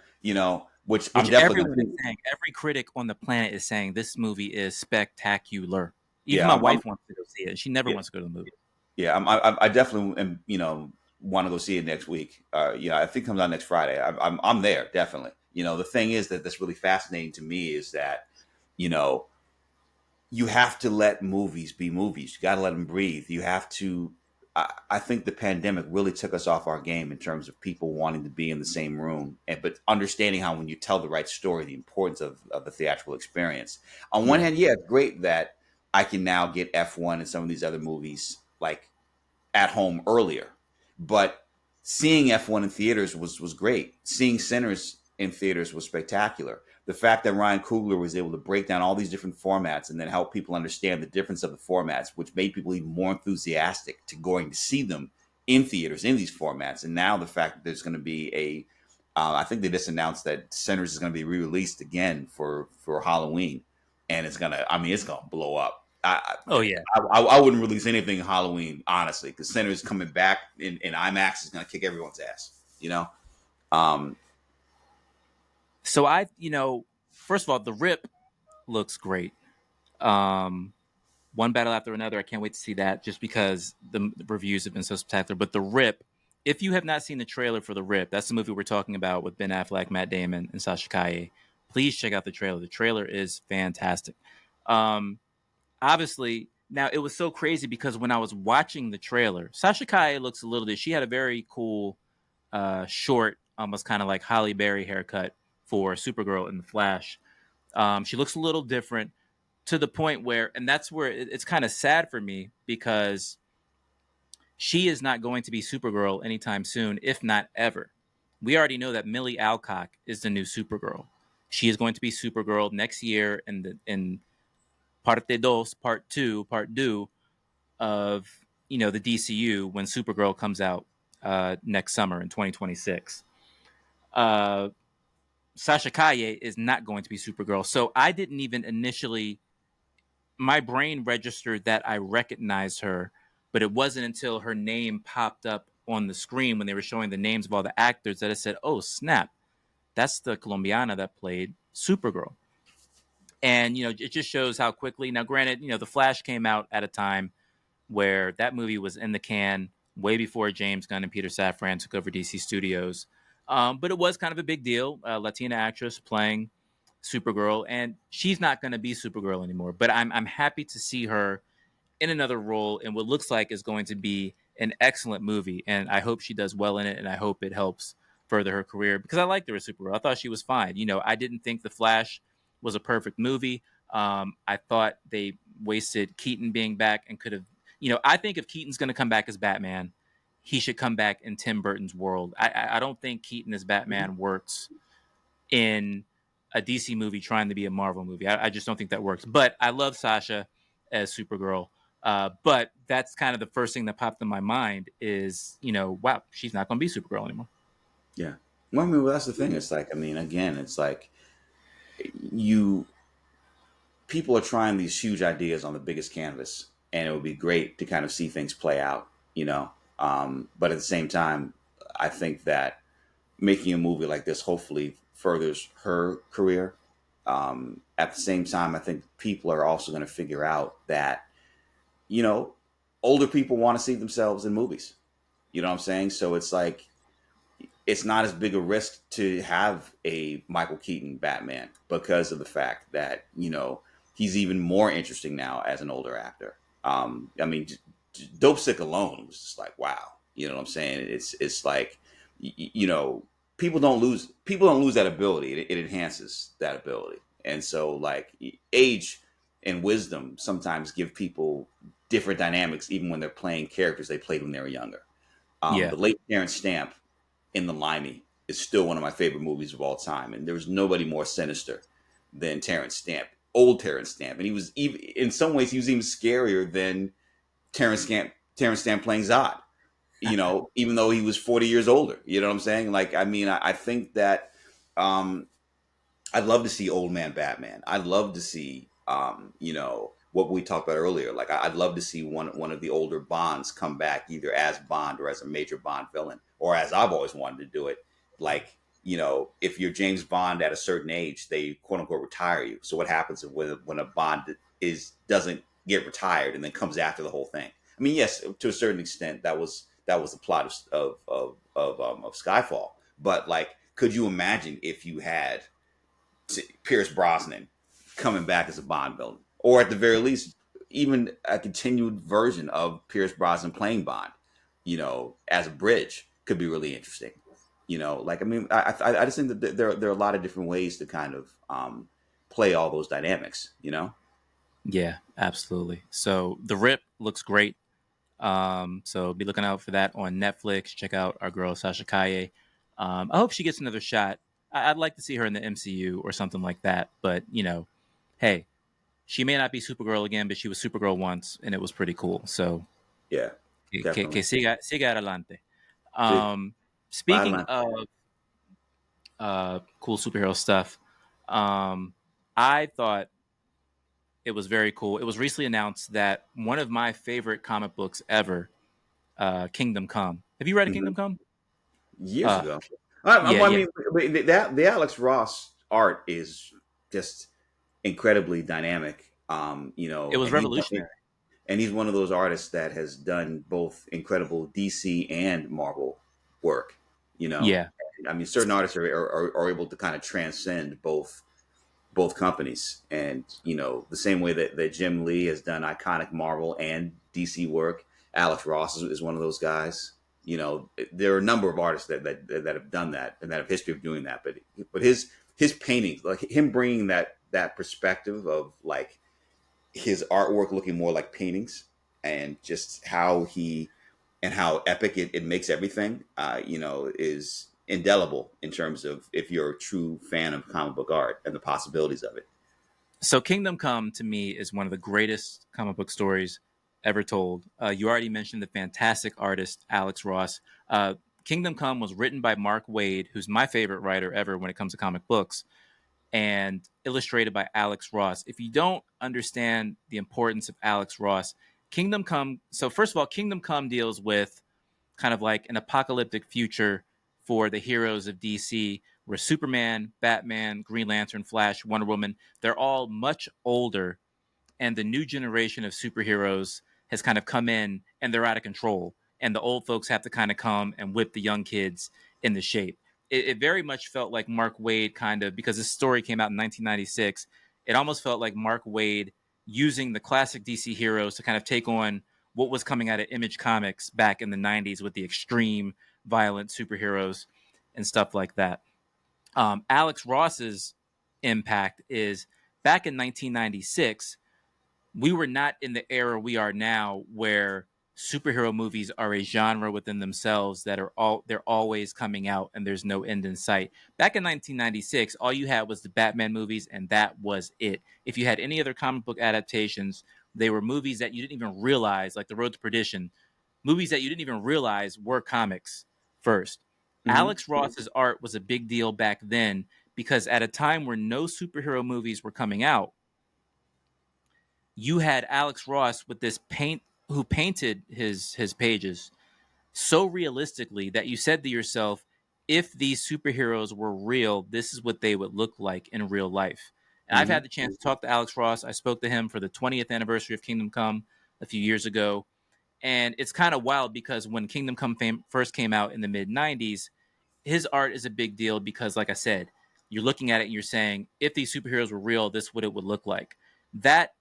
which I'm Which definitely everyone going is to. saying, every critic on the planet is saying this movie is spectacular. Even Yeah, my I'm wife wants to go see it. She never yeah, wants to go to the movie. yeah. I definitely am. Want to go see it next week. I think it comes out next Friday. I'm there definitely. The thing is that's really fascinating to me is that you know you have to let movies be movies. You got to let them breathe. You have to. I think the pandemic really took us off our game in terms of people wanting to be in the same room, but understanding how when you tell the right story, the importance of the theatrical experience. On one Yeah. hand, yeah, it's great that I can now get F1 and some of these other movies like at home earlier, but seeing F1 in theaters was great. Seeing Sinners in theaters was spectacular. The fact that Ryan Coogler was able to break down all these different formats and then help people understand the difference of the formats, which made people even more enthusiastic to going to see them in theaters in these formats. And now the fact that there's going to be I think they just announced that Sinners is going to be re-released again for Halloween, and it's gonna blow up. Oh yeah. I wouldn't release anything Halloween, honestly, because Sinners coming back in IMAX is going to kick everyone's ass. Um, So first of all, The Rip looks great. Um, one battle after another. I can't wait to see that just because the reviews have been so spectacular. But The Rip, if you have not seen the trailer for The Rip, that's the movie we're talking about with Ben Affleck, Matt Damon, and Sasha Kaye. Please check out the trailer. The trailer is fantastic. Um, Obviously, now it was so crazy because when I was watching the trailer, Sasha Kaye looks a little bit. She had a very cool, short, almost kind of like Halle Berry haircut for Supergirl in the Flash. She looks a little different to the point where, and that's where it's kind of sad for me because she is not going to be Supergirl anytime soon, if not ever. We already know that Millie Alcock is the new Supergirl. She is going to be Supergirl next year in Parte Dos, Part Two, Part Two of the DCU when Supergirl comes out next summer in 2026. Uh, Sasha Kaye is not going to be Supergirl, so I didn't even initially. My brain registered that I recognized her, but it wasn't until her name popped up on the screen when they were showing the names of all the actors that I said, "Oh snap, that's the Colombiana that played Supergirl." And it just shows how quickly. Now, granted, the Flash came out at a time where that movie was in the can way before James Gunn and Peter Safran took over DC Studios. But it was kind of a big deal. Latina actress playing Supergirl, and she's not going to be Supergirl anymore. But I'm happy to see her in another role in what looks like is going to be an excellent movie. And I hope she does well in it, and I hope it helps further her career because I liked her as Supergirl. I thought she was fine. I didn't think The Flash was a perfect movie. I thought they wasted Keaton being back and could have. I think if Keaton's going to come back as Batman, he should come back in Tim Burton's world. I don't think Keaton as Batman works in a DC movie trying to be a Marvel movie. I just don't think that works. But I love Sasha as Supergirl. But that's kind of the first thing that popped in my mind is, wow, she's not going to be Supergirl anymore. Yeah. Well, I mean, that's the thing. It's like, I mean, again, it's like people are trying these huge ideas on the biggest canvas, and it would be great to kind of see things play out, But at the same time, I think that making a movie like this hopefully furthers her career. At the same time, I think people are also going to figure out that, older people want to see themselves in movies. You know what I'm saying? So it's like, it's not as big a risk to have a Michael Keaton Batman because of the fact that, he's even more interesting now as an older actor. I mean, Dope Sick alone was just like, wow. You know what I'm saying? It's like, people don't lose that ability. It enhances that ability. And so like age and wisdom sometimes give people different dynamics, even when they're playing characters they played when they were younger. Yeah. The late Terrence Stamp in The Limey is still one of my favorite movies of all time. And there's nobody more sinister than Terrence Stamp, old Terrence Stamp. And he was even, in some ways, he was even scarier than Terrence Stamp playing Zod, even though he was 40 years older. You know what I'm saying? Like, I mean, I think that I'd love to see old man Batman. I'd love to see, what we talked about earlier. Like, I'd love to see one of the older Bonds come back either as Bond or as a major Bond villain, or as I've always wanted to do it. Like, if you're James Bond at a certain age, they quote unquote retire you. So what happens when a Bond doesn't get retired and then comes after the whole thing? I mean, yes, to a certain extent, that was the plot of Skyfall. But like, could you imagine if you had Pierce Brosnan coming back as a Bond villain, or at the very least, even a continued version of Pierce Brosnan playing Bond, as a bridge could be really interesting. Like, I mean, I just think that there are a lot of different ways to kind of play all those dynamics. Yeah, absolutely. So The Rip looks great. So be looking out for that on Netflix. Check out our girl Sasha Kaye. I hope she gets another shot. I'd like to see her in the MCU or something like that. But hey, she may not be Supergirl again, but she was Supergirl once, and it was pretty cool. So Yeah, que definitely. siga adelante. Sí, Speaking of cool superhero stuff, I thought it was very cool. It was recently announced that one of my favorite comic books ever, Kingdom Come. Have you read a hmm Kingdom Come? years Uh, ago. yeah, I yeah. mean, the Alex Ross art is just incredibly dynamic. It was And revolutionary. and he's one of those artists that has done both incredible DC and Marvel work. You know, Yeah. and, I mean, certain artists are able to kind of transcend both companies, and the same way that Jim Lee has done iconic Marvel and DC work. Alex Ross is one of those guys. There are a number of artists that have done that and that have history of doing that. But his paintings, like him bringing that perspective of like his artwork looking more like paintings, and just how epic it makes everything, is indelible in terms of if you're a true fan of comic book art and the possibilities of it. So Kingdom Come to me is one of the greatest comic book stories ever told. You already mentioned the fantastic artist Alex Ross. Kingdom Come was written by Mark Waid, who's my favorite writer ever when it comes to comic books, and illustrated by Alex Ross. If you don't understand the importance of Alex Ross, Kingdom Come. So first of all, Kingdom Come deals with kind of like an apocalyptic future for the heroes of DC, where Superman, Batman, Green Lantern, Flash, Wonder Woman, they're all much older, and the new generation of superheroes has kind of come in and they're out of control. And the old folks have to kind of come and whip the young kids into shape. It very much felt like Mark Waid kind of, because this story came out in 1996, it almost felt like Mark Waid using the classic DC heroes to kind of take on what was coming out of Image Comics back in the 90s with the extreme violent superheroes and stuff like that. Alex Ross's impact is back in 1996, we were not in the era we are now where superhero movies are a genre within themselves that they're always coming out and there's no end in sight. Back in 1996, all you had was the Batman movies and that was it. If you had any other comic book adaptations, they were movies that you didn't even realize, like The Road to Perdition, movies that you didn't even realize were comics first. Mm-hmm. Alex Ross's art was a big deal back then because at a time where no superhero movies were coming out, you had Alex Ross with this paint who painted his pages so realistically that you said to yourself, if these superheroes were real, this is what they would look like in real life. And I've Mm-hmm. had the chance to talk to Alex Ross. I spoke to him for the 20th anniversary of Kingdom Come a few years ago. And it's kind of wild because when Kingdom Come first came out in the mid 90s, his art is a big deal because, like I said, you're looking at it and you're saying, if these superheroes were real, this is what it would look like. That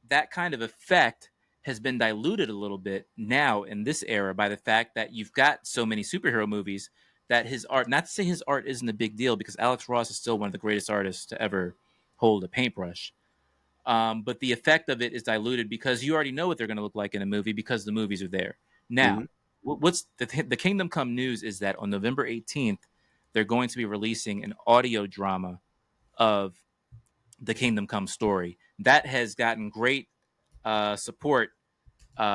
that kind of effect has been diluted a little bit now in this era by the fact that you've got so many superhero movies that his art, not to say his art isn't a big deal because Alex Ross is still one of the greatest artists to ever hold a paintbrush. But the effect of it is diluted because you already know what they're going to look like in a movie because the movies are there. Now, Mm-hmm. what's the Kingdom Come news is that on November 18th, they're going to be releasing an audio drama of the Kingdom Come story. That has gotten great support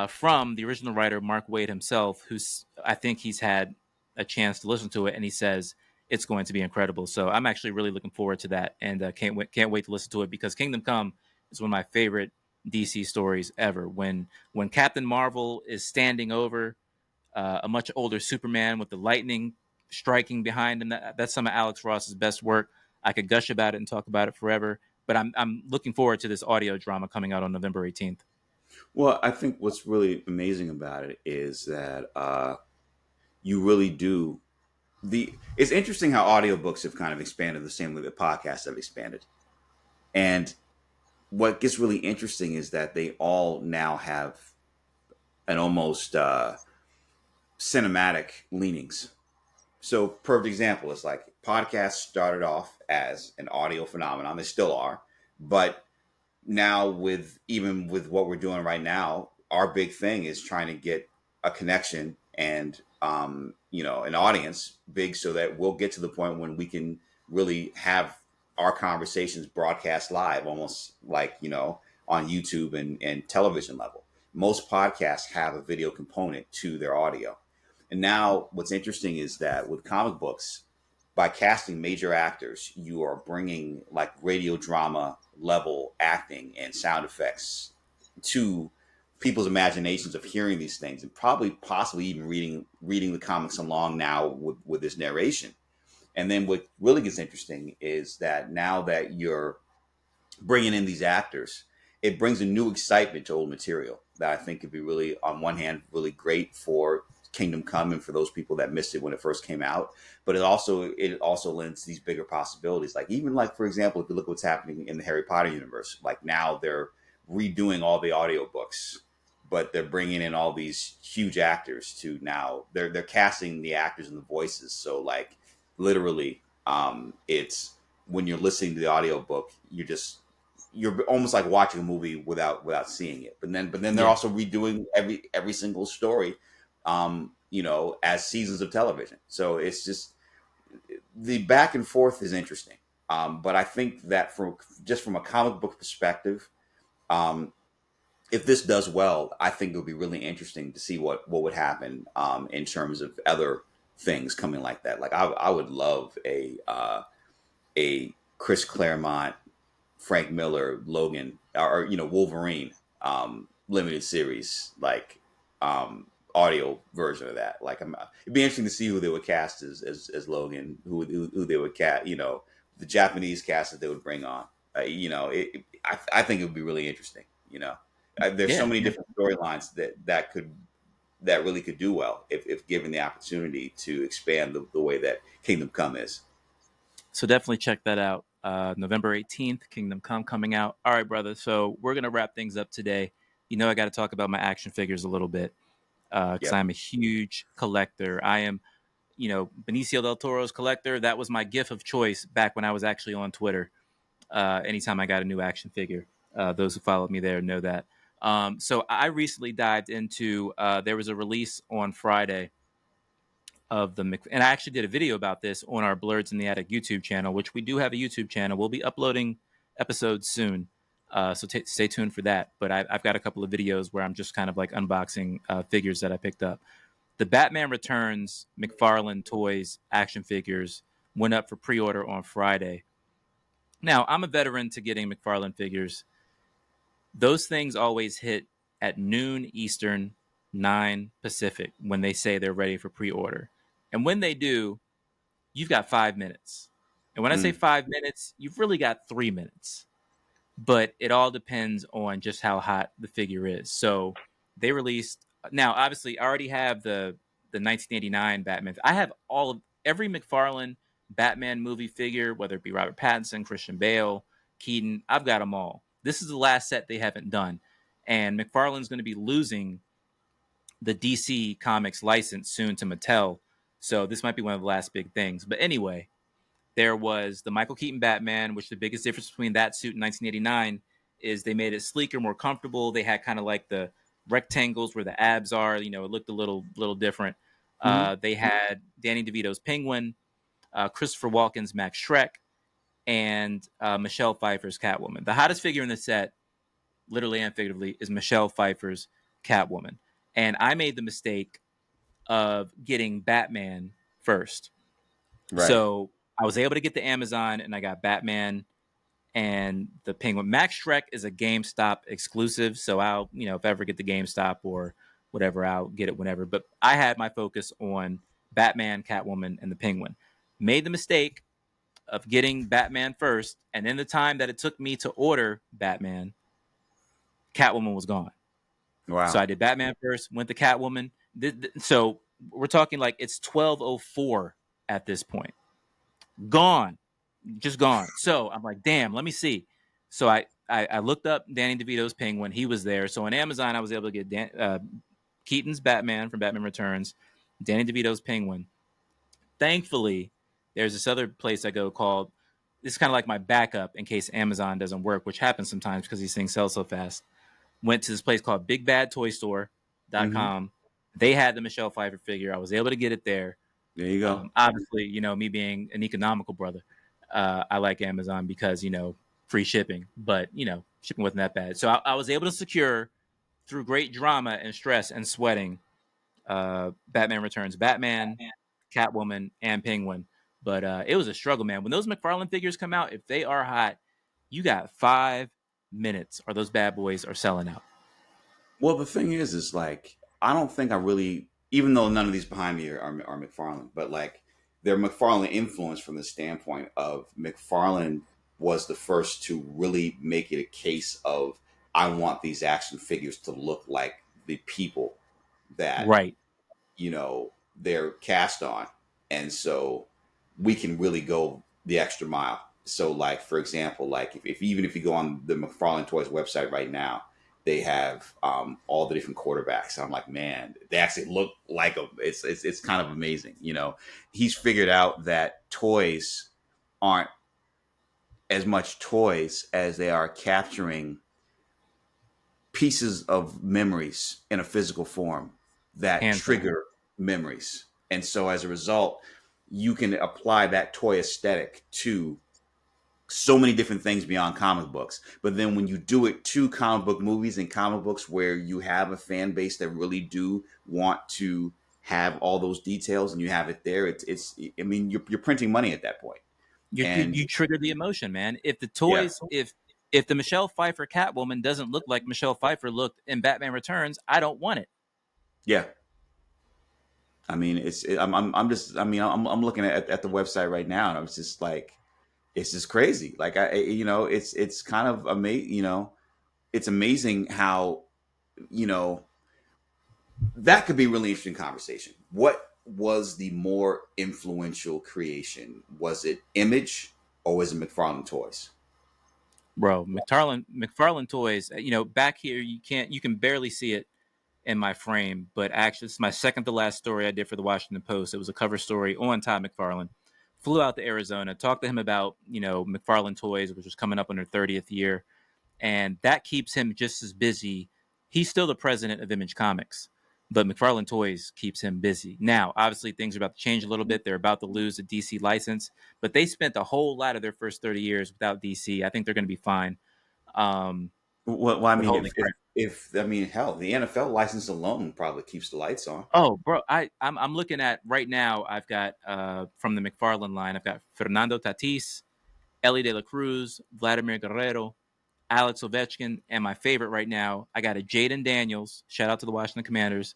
from the original writer Mark Waid himself, who's I think he's had a chance to listen to it, and he says it's going to be incredible. So I'm actually really looking forward to that, and can't wait to listen to it because Kingdom Come is one of my favorite DC stories ever. When Captain Marvel is standing over a much older Superman with the lightning striking behind him, that's some of Alex Ross's best work. I could gush about it and talk about it forever, but I'm looking forward to this audio drama coming out on November 18th. Well, I think what's really amazing about it is that you really do it's interesting how audiobooks have kind of expanded the same way that podcasts have expanded. And what gets really interesting is that they all now have an almost cinematic leanings. So, perfect example is like podcasts started off as an audio phenomenon. They still are, but now even with what we're doing right now, our big thing is trying to get a connection and an audience big so that we'll get to the point when we can really have our conversations broadcast live, almost like on YouTube and television level. Most podcasts have a video component to their audio. And now what's interesting is that with comic books, by casting major actors, you are bringing like radio drama level acting and sound effects to people's imaginations of hearing these things, and probably possibly even reading the comics along now with this narration. And then what really gets interesting is that now that you're bringing in these actors it brings a new excitement to old material that I think could be really, on one hand, really great for Kingdom Come and for those people that missed it when it first came out. But it also lends these bigger possibilities. Like, even like, for example, if you look at what's happening in the Harry Potter universe, like now they're redoing all the audiobooks, but they're bringing in all these huge actors to now they're casting the actors and the voices. So like literally, it's when you're listening to the audiobook, you're almost like watching a movie without seeing it. But then they're Yeah. also redoing every single story, as seasons of television. So it's just the back and forth is interesting. But I think that from a comic book perspective, um, if this does well, I think it would be really interesting to see what would happen in terms of other things coming like that. Like I would love a Chris Claremont, Frank Miller, Logan, or Wolverine limited series, like audio version of that. Like it'd be interesting to see who they would cast as Logan, who they would cast, the Japanese cast that they would bring on. I think it would be really interesting. There's so Yeah. many Yeah. different storylines that really could do well if given the opportunity to expand the way that Kingdom Come is. So definitely check that out. November 18th, Kingdom Come coming out. All right, brother. So we're going to wrap things up today. I got to talk about my action figures a little bit because Yep. I'm a huge collector. I am, Benicio del Toro's collector. That was my gift of choice back when I was actually on Twitter. Anytime I got a new action figure, those who followed me there know that. So I recently dived into, there was a release on Friday of and I actually did a video about this on our Blerds in the Attic YouTube channel, which we do have a YouTube channel. We'll be uploading episodes soon, so stay tuned for that. But I've got a couple of videos where I'm just kind of like unboxing figures that I picked up. The Batman Returns McFarlane Toys action figures went up for pre-order on Friday. Now I'm a veteran to getting McFarlane figures. Those things always hit at noon Eastern, 9 Pacific when they say they're ready for pre-order. And when they do, you've got 5 minutes. And when I say Mm. 5 minutes, you've really got 3 minutes. But it all depends on just how hot the figure is. So they released now. Obviously, I already have the 1989 Batman. I have every McFarlane Batman movie figure, whether it be Robert Pattinson, Christian Bale, Keaton. I've got them all. This is the last set they haven't done, and McFarlane's going to be losing the DC Comics license soon to Mattel. So this might be one of the last big things. But anyway, there was the Michael Keaton Batman, which the biggest difference between that suit in 1989 is they made it sleeker, more comfortable. They had kind of like the rectangles where the abs are. It looked a little different. Hmm. They had Danny DeVito's Penguin, Christopher Walken's Max Shrek, and Michelle Pfeiffer's Catwoman. The hottest figure in the set, literally and figuratively, is Michelle Pfeiffer's Catwoman. And I made the mistake of getting Batman first. Right. So I was able to get the Amazon and I got Batman and the Penguin. Max Shrek is a GameStop exclusive. So I'll, if I ever get the GameStop or whatever, I'll get it whenever. But I had my focus on Batman, Catwoman, and the Penguin. Made the mistake of getting Batman first. And in the time that it took me to order Batman, Catwoman was gone. So Wow. I did Batman first, went to Catwoman. So we're talking like it's 12:04 at this point. Gone, just gone. So I'm like, damn, let me see. So I looked up Danny DeVito's Penguin. He was there. So on Amazon, I was able to get Keaton's Batman from Batman Returns, Danny DeVito's Penguin. Thankfully, there's this other place I go called, this is kind of like my backup in case Amazon doesn't work, which happens sometimes because these things sell so fast. Went to this place called Hmm. BigBadToyStore.com. They had the Michelle Pfeiffer figure. I was able to get it there. There you go. Obviously, me being an economical brother, I like Amazon because, free shipping, but, shipping wasn't that bad. So I was able to secure through great drama and stress and sweating, Batman Returns, Batman, Catwoman, and Penguin. But it was a struggle, man. When those McFarlane figures come out, if they are hot, you got 5 minutes or those bad boys are selling out. Well, the thing is like I don't think I really, even though none of these behind me are McFarlane, but like they're McFarlane influence from the standpoint of McFarlane was the first to really make it a case of I want these action figures to look like the people that, Right. they're cast on. And so we can really go the extra mile. So, like, for example, like if even if you go on the McFarlane Toys website right now, they have all the different quarterbacks. I'm like, man, they actually look like them. It's kind of amazing. He's figured out that toys aren't as much toys as they are capturing pieces of memories in a physical form that Hands down. trigger memories. And so as a result, you can apply that toy aesthetic to so many different things beyond comic books. But then when you do it to comic book movies and comic books where you have a fan base that really do want to have all those details and you have it there, it's I mean, you're printing money at that point. And You trigger the emotion, man. If the yeah, toys, if the Michelle Pfeiffer Catwoman doesn't look like Michelle Pfeiffer looked in Batman Returns, I don't want it. yeah. I mean, I'm just, I mean, I'm looking at the website right now and I was just like, it's just crazy. Like it's kind of amazing. It's amazing how you know that could be a really interesting conversation. What was the more influential creation? Was it Image or was it McFarlane Toys? Bro, McFarlane Toys, back here you can barely see it in my frame, but actually it's my second to last story I did for the Washington Post. It was a cover story on Todd McFarlane. Flew out to Arizona, talked to him about, McFarlane Toys, which was coming up on their 30th year. And that keeps him just as busy. He's still the president of Image Comics, but McFarlane Toys keeps him busy. Now, obviously, things are about to change a little bit. They're about to lose the DC license, but they spent a whole lot of their first 30 years without DC. I think they're going to be fine. Well, I But mean, holy crap. if I mean, hell, the NFL license alone probably keeps the lights on. Oh, bro, I'm looking at right now. I've got from the McFarlane line. I've got Fernando Tatis, Ellie De La Cruz, Vladimir Guerrero, Alex Ovechkin, and my favorite right now, I got a Jaden Daniels. Shout out to the Washington Commanders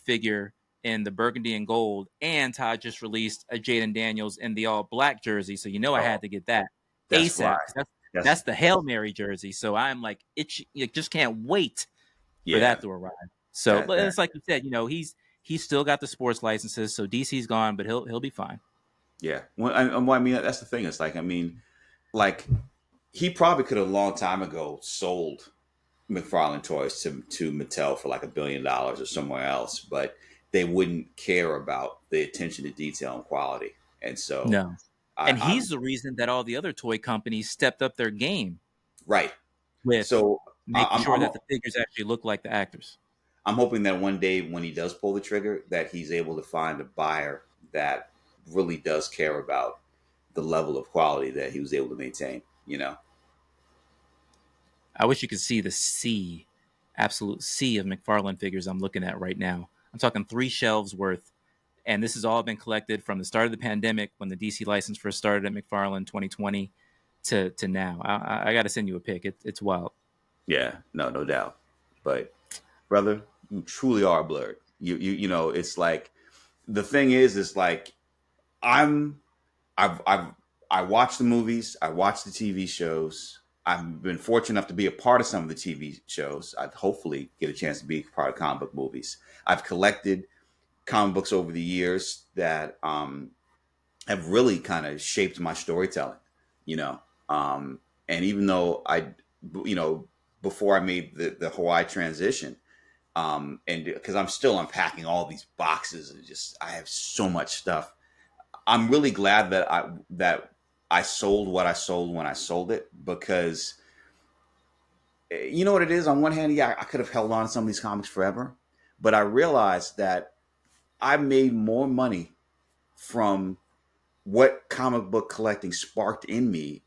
figure in the burgundy and gold, and Todd just released a Jaden Daniels in the all black jersey. So I Oh, had to get that that's fly. ASAP. That's That's the Hail Mary jersey. So I'm like, just can't wait for yeah. that to arrive. So, That but that it's like you said, he's still got the sports licenses. So DC's gone, but he'll be fine. yeah. Well, I mean, that's the thing. It's like, I mean, like he probably could have a long time ago sold McFarlane Toys to Mattel for like $1 billion or somewhere else, but they wouldn't care about the attention to detail and quality. And so No. And I'm he's the reason that all the other toy companies stepped up their game right. with So making sure that the figures actually look like the actors. I'm hoping that one day when he does pull the trigger, that he's able to find a buyer that really does care about the level of quality that he was able to maintain. I wish you could see the sea, absolute sea of McFarlane figures I'm looking at right now. I'm talking 3 shelves worth. And this has all been collected from the start of the pandemic when the DC license first started at McFarlane 2020 to now. I got to send you a pic. It's wild. Yeah, no doubt. But brother, you truly are blurred. It's like the thing is like I'm I've I watch the movies, I watch the TV shows. I've been fortunate enough to be a part of some of the TV shows. I'd hopefully get a chance to be a part of comic book movies. I've collected comic books over the years that have really kind of shaped my storytelling, you know. And even though you know, before I made the Hawaii transition, and because I'm still unpacking all these boxes and just I have so much stuff. I'm really glad that I sold what I sold when I sold it because you know what it is. On one hand, yeah, I could have held on to some of these comics forever, but I realized that I made more money from what comic book collecting sparked in me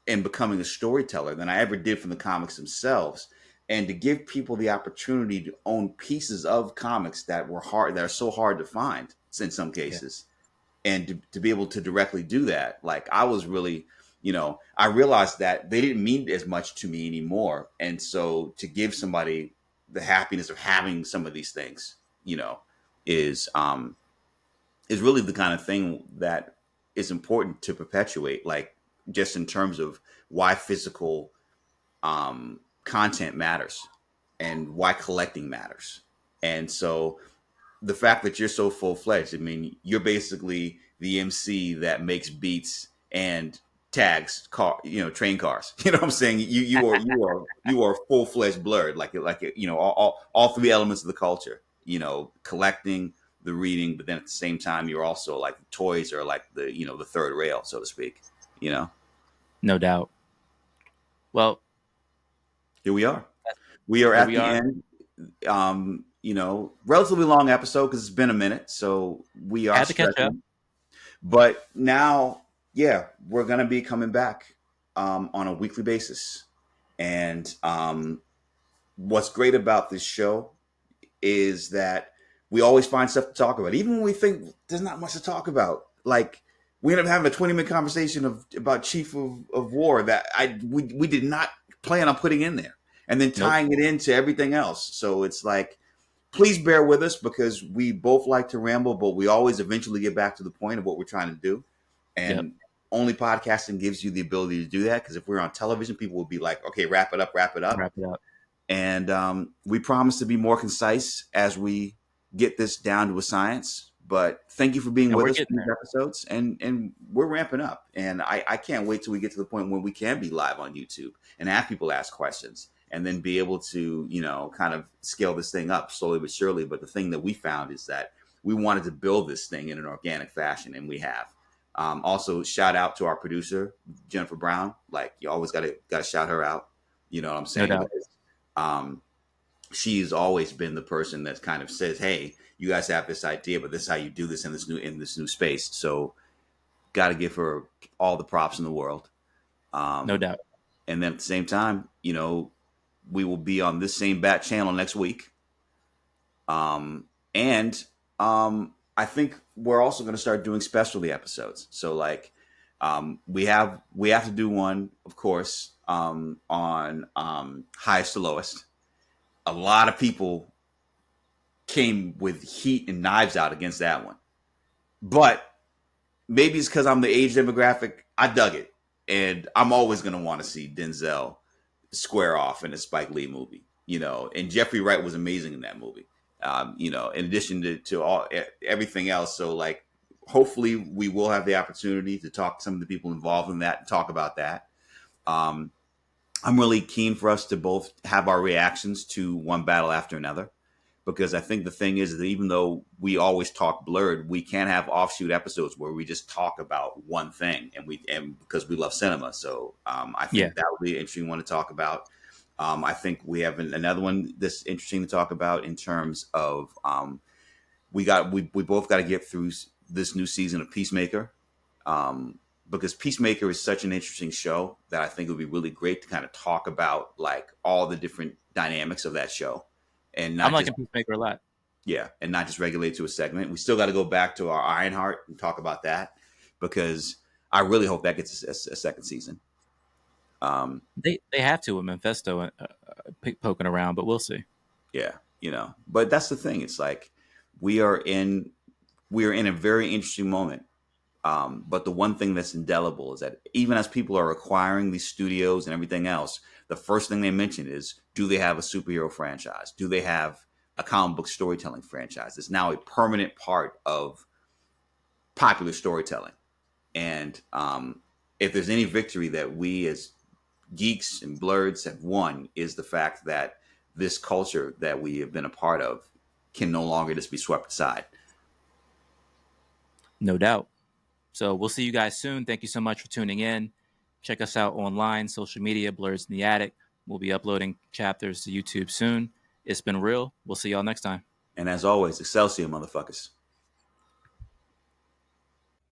and becoming a storyteller than I ever did from the comics themselves. And to give people the opportunity to own pieces of comics that are so hard to find in some Yeah. cases, and to be able to directly do that, like I was really, I realized that they didn't mean as much to me anymore. And so to give somebody the happiness of having some of these things, is is really the kind of thing that is important to perpetuate, like just in terms of why physical content matters and why collecting matters. And so the fact that you're so full fledged, I mean, you're basically the MC that makes beats and tags train cars. You know what I'm saying? You are full fledged blerd, all three elements of the culture. Collecting, the reading, but then at the same time, you're also like the toys are like the third rail, so to speak. No doubt. Well, here we are. We are at the end. Relatively long episode because it's been a minute, so we are had to catch up. But now, we're gonna be coming back on a weekly basis. And what's great about this show is that we always find stuff to talk about, even when we think there's not much to talk about. Like we ended up having a 20-minute conversation about Chief of War that we did not plan on putting in there, and then tying it into everything else. So it's like, please bear with us because we both like to ramble, but we always eventually get back to the point of what we're trying to do. And only podcasting gives you the ability to do that. Because if we're on television, people would be like, okay, wrap it up. And we promise to be more concise as we get this down to a science. But thank you for being with us for these episodes. And we're ramping up. And I can't wait till we get to the point where we can be live on YouTube and have people ask questions. And then be able to, kind of scale this thing up slowly but surely. But the thing that we found is that we wanted to build this thing in an organic fashion, and we have. Also, shout out to our producer, Jennifer Brown. Like, you always got to shout her out. You know what I'm saying? No doubt. She's always been the person that kind of says, "Hey, you guys have this idea, but this is how you do this in this new space." So, got to give her all the props in the world. No doubt. And then at the same time, we will be on this same Bat channel next week. I think we're also going to start doing specialty episodes. So like, we have to do one, of course, on highest to lowest. A lot of people came with heat and knives out against that one, but maybe it's because I'm the age demographic. I dug it, and I'm always going to want to see Denzel square off in a Spike Lee movie, and Jeffrey Wright was amazing in that movie, in addition to all everything else. So like, hopefully we will have the opportunity to talk to some of the people involved in that and talk about that. I'm really keen for us to both have our reactions to one battle after another, because I think the thing is that even though we always talk blurred, we can have offshoot episodes where we just talk about one thing, and because we love cinema. So I think that would be an interesting one to talk about. I think we have another one that's interesting to talk about in terms of we both got to get through this new season of Peacemaker, because Peacemaker is such an interesting show that I think it would be really great to kind of talk about like all the different dynamics of that show. And not I'm liking Peacemaker a lot. Yeah, and not just regulate to a segment. We still got to go back to our Ironheart and talk about that, because I really hope that gets a second season. They have to with Mephisto poking around, but we'll see. Yeah, but that's the thing. It's like we are in a very interesting moment. But the one thing that's indelible is that even as people are acquiring these studios and everything else, the first thing they mention is, do they have a superhero franchise? Do they have a comic book storytelling franchise? It's now a permanent part of popular storytelling. And if there's any victory that we as geeks and blerds have won, is the fact that this culture that we have been a part of can no longer just be swept aside. No doubt. So we'll see you guys soon. Thank you so much for tuning in. Check us out online, social media, Blerds in the Attic. We'll be uploading chapters to YouTube soon. It's been real. We'll see y'all next time. And as always, Excelsior, motherfuckers.